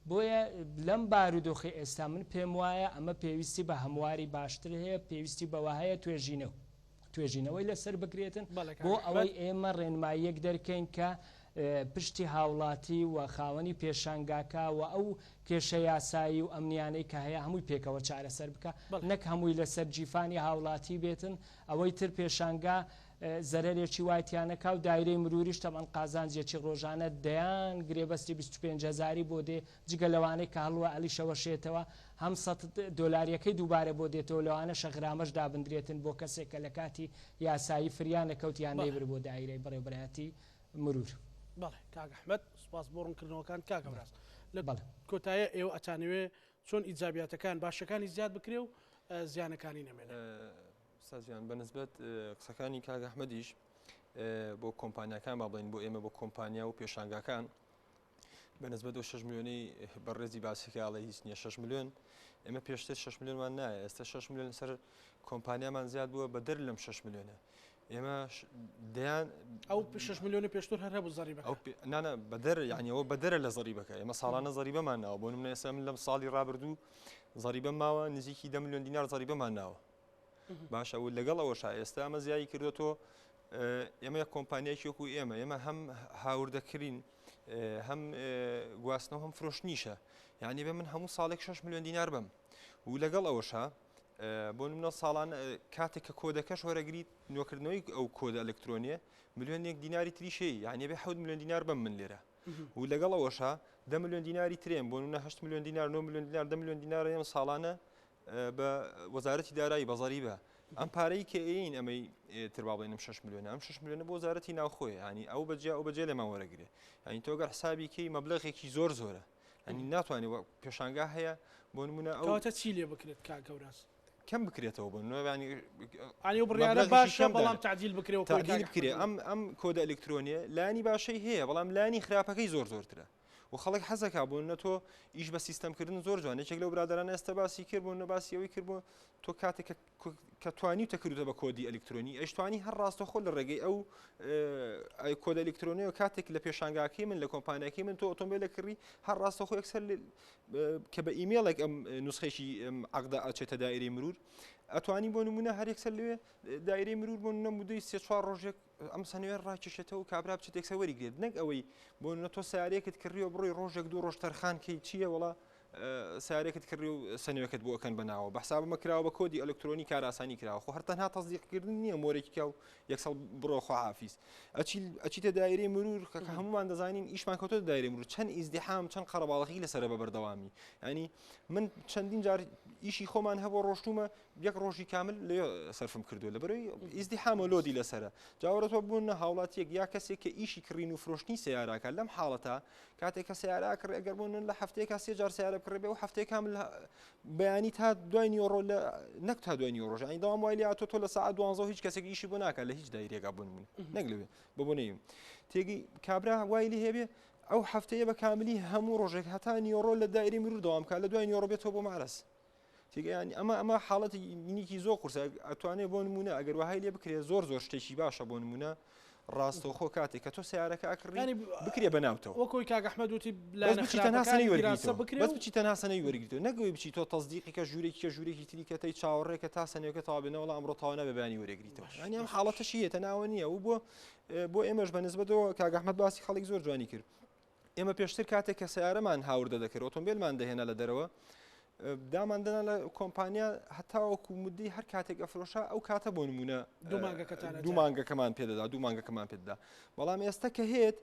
بۆیە لەم بارودۆخی ئێستا من پێم وایە ئەمە پێویستی بە هەمواری باشتر هەیە پێویستی بەوە هەیە توێژینەوەی لەسەر بگرێتن بۆ ئەوەی ئێمە ڕێنماییەک دەرکەین کە پشتی هاوڵاتی و خاوەنی پێشانگاکە و ئەو کێشە یاسایی و ئەمنیانەی کە هەیە هەمووی پێکەوە چارەسەر بکە نەک هەمووی لەسەر جیفانی هاوڵاتی بێتن ئەوەی تر پێشانگا زەرێکی وایتیانەکە و دایرەی مروریش تەمان قازانجێکی ڕۆژانە دەیان گرێبەستی 25,000 بۆ دێ جگە لەوانەی کە هەڵوە ئەلیشەوەشێتەوە هەم $100 دووبارە بۆ دێتەوە لەوانە شەغرامەش دابدرێتن بۆ کەسێک کە لە کاتی یاسایی فریان نەکەوتیان لێبر بۆ دایرەی بەڕێبەتی مرور. بەڵێ کاک ئەحمەد سوپاس بۆ ڕوونکردنەوەکان کاکە بەڕاست لە کۆتایە ئێوە ئەتانوێ چۆن ئیجابیاتەکان باشەکانی زیاد بکرێ و زیانەکانی نەمێنێ. سازیان بەنسبەت قسەکانی کاک ئەحمەدیش بۆ کۆمپانیاکان با بڵین بۆ ئێمە بۆ کۆمپانیا و پێشانگاکان بەنسبەت و 6 میلیۆنی بەڕێزی باسیکاڵی هیچ نییە 6 میلیۆن ئێمە پێشتر 6 میلیۆنمان نایە ئێستا 6 میلیۆن سەر کۆمپانیامان زیاد بووە بە دەر لەم 6 میلیۆنە ئێمە دەیان ئەو 6 میلیۆنی پێشتر هەر هەبوو زەریبە نانە بەدەر یعنیەوە بەدەرە لە زەریبەکە ئێمە ساڵانە زەریبەمان ناوە بۆ نمونە ئێستا من لەم ساڵی ڕابردوو زەریبە ماوە نزیکی 10 میلیۆن دینار زەریبەمان ناوە باشە و لەگەڵ ئەوەش ئێستا ئەمە زیایی کردوەوە ئێمە کۆمپانیایکی وەکو ئێمە هەم هاوردەکرین هەم گواستنەوە هەم فرۆشتنیشە یعنی بێ من هەموو ساڵێک 6 میلیۆن دینار بم و لەگەڵ ئەوەشە بۆ نمونە ساڵان کاتێک کە کۆدەکەش وەرەگریت نوێکردنەوەی ئەو کۆدە ئەلکترۆنیە میلیۆنێک دیناری تریشەی یعنی بێ 7 میلیۆن دینار بم من لێرە و لەگەڵ ئەوەشە 10 میلیۆن دیناری ترێن بۆ نمونە 8 میلیۆن دینار 9 میلیۆن دینار 10 میلیۆن دینار ئێمە ساڵانە بە وەزارەتی دارایی بەزەری بە ئەم پارەی کە ئین ئەمەی تربا بڵێنم 6 میلیۆن ئەم 6 میلیۆنە بۆ وەزارەتی ناوخۆی ینی ئەو بەجێ لەمان وەرەگرێ ینی تۆگەر حسابی کەی مەبلەغێکی زۆرە ینی ناتوانێت پێشانگا هەیە بۆ نمونە ئەوتە چی لێ بکرێت کاگەوراس کەم بکرێتەوە بۆ ئەنی بڕیارە باشە بەڵام تعدیل بکرێەوە تعدیل بکرێ ئەم کۆدە ئەلکترۆنیە لانی باشەی هەیە بەڵام لانی خراپەکەی زۆرترە و خەڵک حەزەکە بۆ تۆ ئیش بە سیستەمکردن زۆر جوان یەکێک لەو برادرانە ئێستا باسی کرد بۆ نەباسیەوەی کرد بۆ تۆ کاتێک کە توانی تەکردە بە کۆدی ئەلکترۆنی ئەشتوانی هەر ڕاستەخۆ لە ڕێگەی ئەو کۆدە ئەلکترۆنیەوە کاتێک لە پێشانگاکەی من لە کۆمپانیاکەی من تۆ ئۆتۆمبیلە کڕی هەر ڕاستەخۆ یەکسەر کە بە ئیمێڵێک ئەم نوسخێکی عەقدە ئەچێتە دایرەی مرور ئەتوانی بۆ نمونە هەر یەکسەر لێ دایرەی مرور بۆ نمودەی 3-4 ڕۆژێک ئەم سنوێر ڕاکێشێتەوە و کابرا بچێت یەکسەر وەریگرێت نەک ئەوەی بۆ نە تۆ سیارەیەکت کڕیەوە بڕۆی ڕۆژێک 2 ڕۆژ تەرخان کەی چییە وڵا سیارێکت کڕی و سنوێکت بۆ ئەکەن بەناوە بە حسابمە کراوە بە کۆدی ئەلکترۆنی کاراسانی کراوە خۆ هەرتەنها تەزدیقکردن نییە مۆرێکی و یەکسەڵ بڕۆ خواحافیز ئەچیتە دایرەی مرور کە هەمومان دەزانین ئیشمان کەوتە دایرەی مرور چەند ئیزدیحام چەند قەرەباڵغی لەسەرە بە بەردەوامی ینی من چەندین جار ئیشی خۆمان هەبوو ڕۆشتومە یەک ڕۆژی کامل لێ سەرفم کردو لە بەرەوەی ئیزدیحامە لۆدی لەسرە جاوەڕەتەوە بوون هاوڵاتیەک یا کەسێک کە ئیشی کڕین و فرۆشتنی سیارەکە لەم حاڵەتە کاتێک کە سیارە کڕ ئەگەر بوون لە هەفتەیەکە 3 جار سیارە بکڕێ و هەفتەیە کامل بەیانی تا دوای نیۆڕۆ لە نەک تا دوای نیۆ ڕۆژ ئەنی داوام وای لێ تۆ لە ساعت 12 هیچ کەسێک ئیشی بۆ ناکات لە هیچ دایرێکا بوون من نەک لەوێ ببوونەیە تێگی کابرا وای لێ هەبێ ئەو هەفتەیە بە کاملی هەموو ڕۆژێک هەتا نیۆڕۆ لە دایرەی مرور دەوام کات لە دوای نیۆڕۆ بێتەوە بۆ مارەس تێگەیان ئەمە حاڵەتی یینیکی زۆر قورسە ئەتوانێت بۆ نمونە ئەگەر وهای لێ بکرێت زۆر شتێکی باشە بۆ نمونە ڕاستەوخۆ کاتێک کە تۆ سیارەکە ئەکڕی بکرێ بەناوتەوە وەکۆی کاک ئەحمەد وتی بەس بچی تەنها سنەی وەرگیرێتەوە نەگوی بچی تۆ تەزدیقی کە ژوورێکی تریکەتەی چاوەڕێکە تا سنەوەکە تاوابێنەوە ئەمڕۆ تاوانە بەبیانی وەرەگریتەوە ینی ئەم حاڵەتەشی هەیە ناوە نییە و بۆ ئێمەش بەنسبەتەوە کاک ئەحمەد باسی خەڵک زۆر جوانی کرد ئێمە پێشتر کاتێک کە سیارەمان هاوردە دەکرد ئۆتۆمبیلمان دەهێنا لە دەرەوە داماندنا لە کۆمپانیا هەتاوەکو مدەی هەر کاتێک ئەفرۆشا ئەو کاتە بۆ نمونە دوو مانگەکەمان پێدەدا دوو مانگەکەمان پێدەدا بەڵام ئێستا کە هێت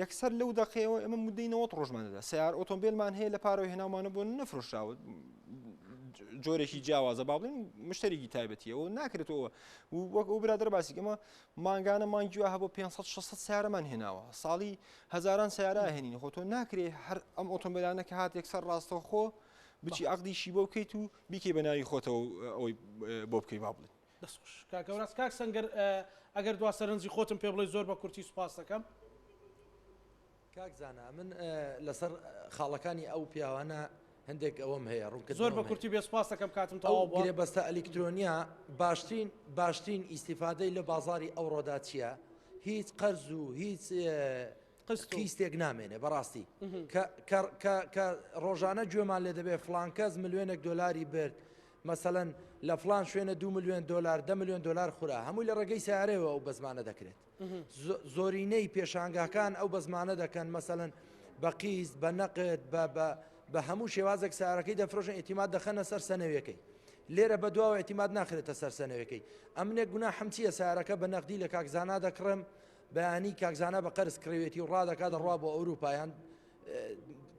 یەکسەر لەو دەقەیەوە ئێمە مدەی 90 ڕۆژمان دەدا سیار ئۆتۆمبیلمان هەیە لە پارەوە هێناومانە بۆ نەفرۆشراوە جۆرێکی جیاوازە با بڵێن مشتێکی تایبەتیەوە ناکرێتەوە وەک ئەو برادر باسی ئەمە مانگانە مانگیوە هەبوو 500-600 سیارەمان هێناوە ساڵی هەزاران سیارە هێنین خۆ تۆ ناکرێ هەر ئەم ئۆتۆمبیلانە کە هات یەکسەر ڕاستەوخۆ بچی عقدیشی بۆ بکەیت و بیکەی بەناوی خۆتەوە ئەوەی بۆ بکەی با بڵێن کاکەوراس کاک سەنگەر ئەگەر دوا سەرنجی خۆتم پێ بڵێ زۆر بە کورتی سوپاس دەکەم کاک زانا من لەسەر خاڵەکانی ئەو پیاوانە هەندێک ئەوەم هەیە ڕوونکە زۆر بە کورتی بێ سپاس دەکەم کاتم تەواو بووە. گرێبەستە ئەلکترۆنیا باشترین ئیسیفادەی لە بازاری ئەوڕۆدا چییە؟ هیچ قەرز و هیچ قیستێک نامێنێ بەڕاستی کە ڕۆژانە گوێمان لێ دەبێت فلان کەس ملیۆنێک دۆلاری برد مەسەڵەن لە فلان شوێنە 2 ملیۆن دلار 10 ملیۆن دلار خورا هەمووی لە ڕێگەی سیارەوە ئەو بەزمانە دەکرێت. زۆرینەی پێشانگاکان ئەو بەزمانە دەکەن مەسەڵەن بە قیست بە نەقد بە هەموو شێوازێک سیارەکەی دەفرۆشن ئێتیماد دەخەنە سەر سەنەوەکەی. لێرە بە دواوە ئێتیماد ناخرێتە سەر سەنەوەکەی. ئەمنێک گونا حمچیە سیارەکە بە نەقدی لە کاکزانا دەکڕم بەیانی کاکزانە بە قەرز کڕێوێتی و ڕادەکات دەڕوا بۆ ئەوروپایان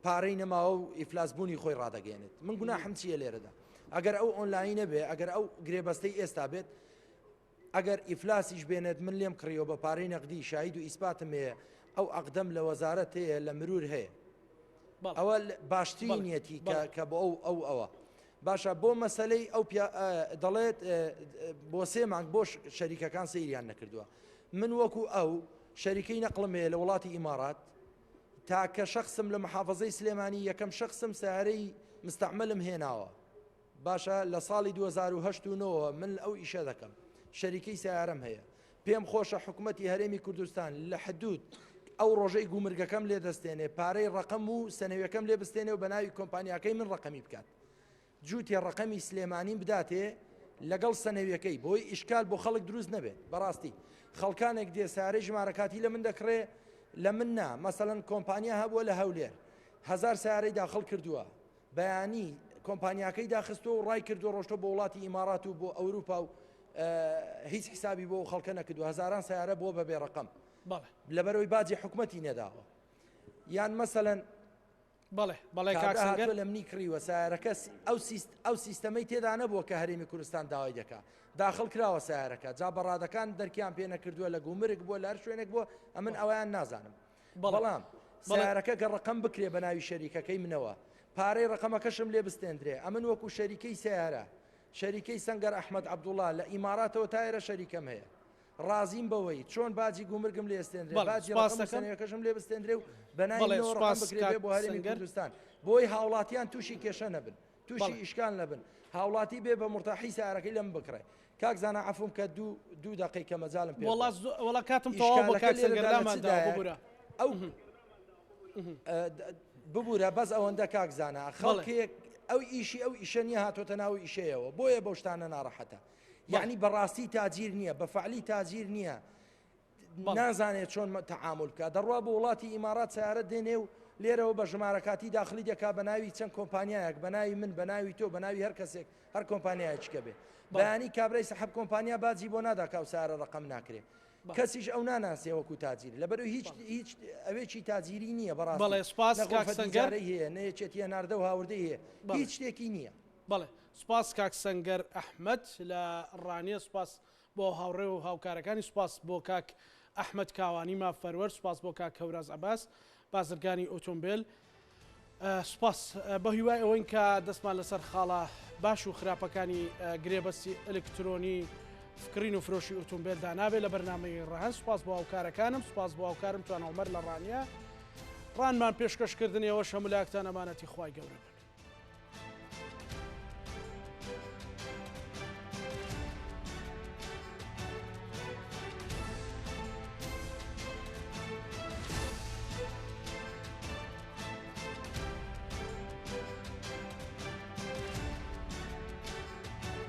پارەی نەماوە و ئیفلاسبوونی خۆی ڕادەگەێنێت. من گونا حمچیە لێرەدا. ئەگەر ئەو ئۆنلاینە بێ ئەگەر ئەو گرێبەستەی ئێستا بێت ئەگەر ئیفلاسیش بێنێت من لێم کڕیەوە بە پارەی نەقدی شاهید و ئیسپاتم هەیە ئەو ئەقدەم لە وەزارەت هەیە لە مرور هەیە. ئەوە باشترینەتی کە بۆ ئەوە باشە بۆ مەسلەی ئەو دەڵێت بۆ 3 مانگ بۆ شەریکەکان سەیریان نەکردووە. من وەکو ئەو شەریکەی نەقڵم هەیە لە وڵاتی ئیمارات تاکە شخصم لە محافظەی سلێمانی یەکەم شخصم سیارەی مستعملم هێناوە. باشە لە ساڵی 2009 من ئەو ئیشە دەکەم شەریکەی سیارەم هەیە پێم خۆشە حکوومەتی هەرێمی کوردستان لە حدود ئەو ڕۆژەی گومرگەکەم لێ دەستێنێ پارەی ڕقم و سنەوەکەم لێ بستێنێ و بە ناوی کۆمپانیاکەی من ڕقمی بکات جووتێ ڕقمی سلێمانیم بداتێ لەگەڵ سنەوەکەی بۆی ئیشکال بۆ خەڵک دروست نەبێت بەڕاستی خەڵکانێک دێ سارەی ژمارەکاتی لە من دەکڕێ لە من نا مەسەڵەن کۆمپانیا هەبووە لە هەولێر 1000 سارەی داخل کردووە بەیانی کۆمپانیاکەی داخستۆ و ڕای کردو ڕۆشتە بۆ وڵاتی ئیمارات و بۆ ئەوروپا و هیچ حسابی بۆ خەڵکە نەکردو هەزاران سیارە بۆ بەبێ ڕقم لەبەرەوەی باجی حکوومەتی نێداوە یان مەسەڵەن بەڵێ کاکسەنگەر لە منی کڕیوە سیارەکە ئەو سیستەمەی تێدا نەبووە کە هەرێمی کوردستان داوای دەکات داخل کراوە سیارەکە جا بەڕادەکان دەرکیان پێ نەکردووە لە گومرگ بووە لە هەر شوێنێک بووە ئەمن ئەویان نازانم بەڵام سیارەکە گە ڕقم بکرێ بە ناوی شەریکەکەی منەوە پارەی ڕقەمەکەشم لێ بستێنرێ ئەمن وەکو شەریکەی سیارە شەریکەی سەنگەر ئەحمەد عەبدوڵڵا لە ئیماراتەوە تایرە شەریکەم هەیە ڕازیم بەوەی چۆن باجی گومرگم لێ ئێستێنرێ باجی ڕقەمەکەشم لێ بستێنرێ و بە ناوی ڕقم بکرێ بۆ هەرێمی کوردستان بۆی هاوڵاتیان تووشی کێشە نەبن تووشی ئیشکال نەبن هاوڵاتی بێ بە مرتاحی سیارەکەی لەم بکڕێ کاک زانە عەفوم کە دوو دقیقە مەجاڵم پێ وەڵا کاتم تەواو بە کاک سەنگەر لاماندا ببوورە ئەو ببوورە بەس ئەوەندە کاک زانە خەڵکێک ئەو ئیشی ئەو ئیشە نیە هاتۆتە ناو ئیشەیەوە بۆیە بەو شتانە ناڕەحەتە یعنی بەڕاستی تاجیر نییە بە فعلی تاجیر نییە نازانێت چۆن تەعامل بکات دەڕوا بە وڵاتی ئیمارات سیارەت دێنێ و لێرەوە بە ژمارەکاتی داخلی دەکا بە ناوی چەند کۆمپانیایەک بە ناوی من بە ناوی تۆ بە ناوی هەر کەسێک هەر کۆمپانیایەکە بێ بەیانی کابرای سەحەب کۆمپانیا باجی بۆ ناداکا و سیارە ڕقم ناکرێ کەسیش ئەو ناناسێ وەکو تاجیر لەبەرەوە هیچ ئەوێکی تاجیری نییە بەڵێ سپاس کاک سەنگەر هەیە نەیەکێتیە ناردە و هاوردەی هەیە هیچ شتێکی نییە بەڵێ سپاس کاک سەنگەر ئەحمەد لە ڕانیە سپاس بۆ هاوڕێ و هاوکارەکانی سپاس بۆ کاک ئەحمەد کاوانی مافەروەر سپاس بۆ کاک هەوراز عەباس بازرگانی ئۆتۆمبیل سپاس بە هیوای ئەوەی کە دەستمان لەسەر خاڵە باش و خراپەکانی گرێبەستی ئەلکترۆنی فکرین و فرۆشی ئۆتۆمبیلدا نابێت لە بەرنامەی ڕەهەن سپاس بۆ هاوکارەکانم سپاس بۆ هاوکارم توانە عومەر لە ڕانیە ڕانمان پێشکەشکردنیەوە شەمولاکتان ئەمانەتی خوای گەورە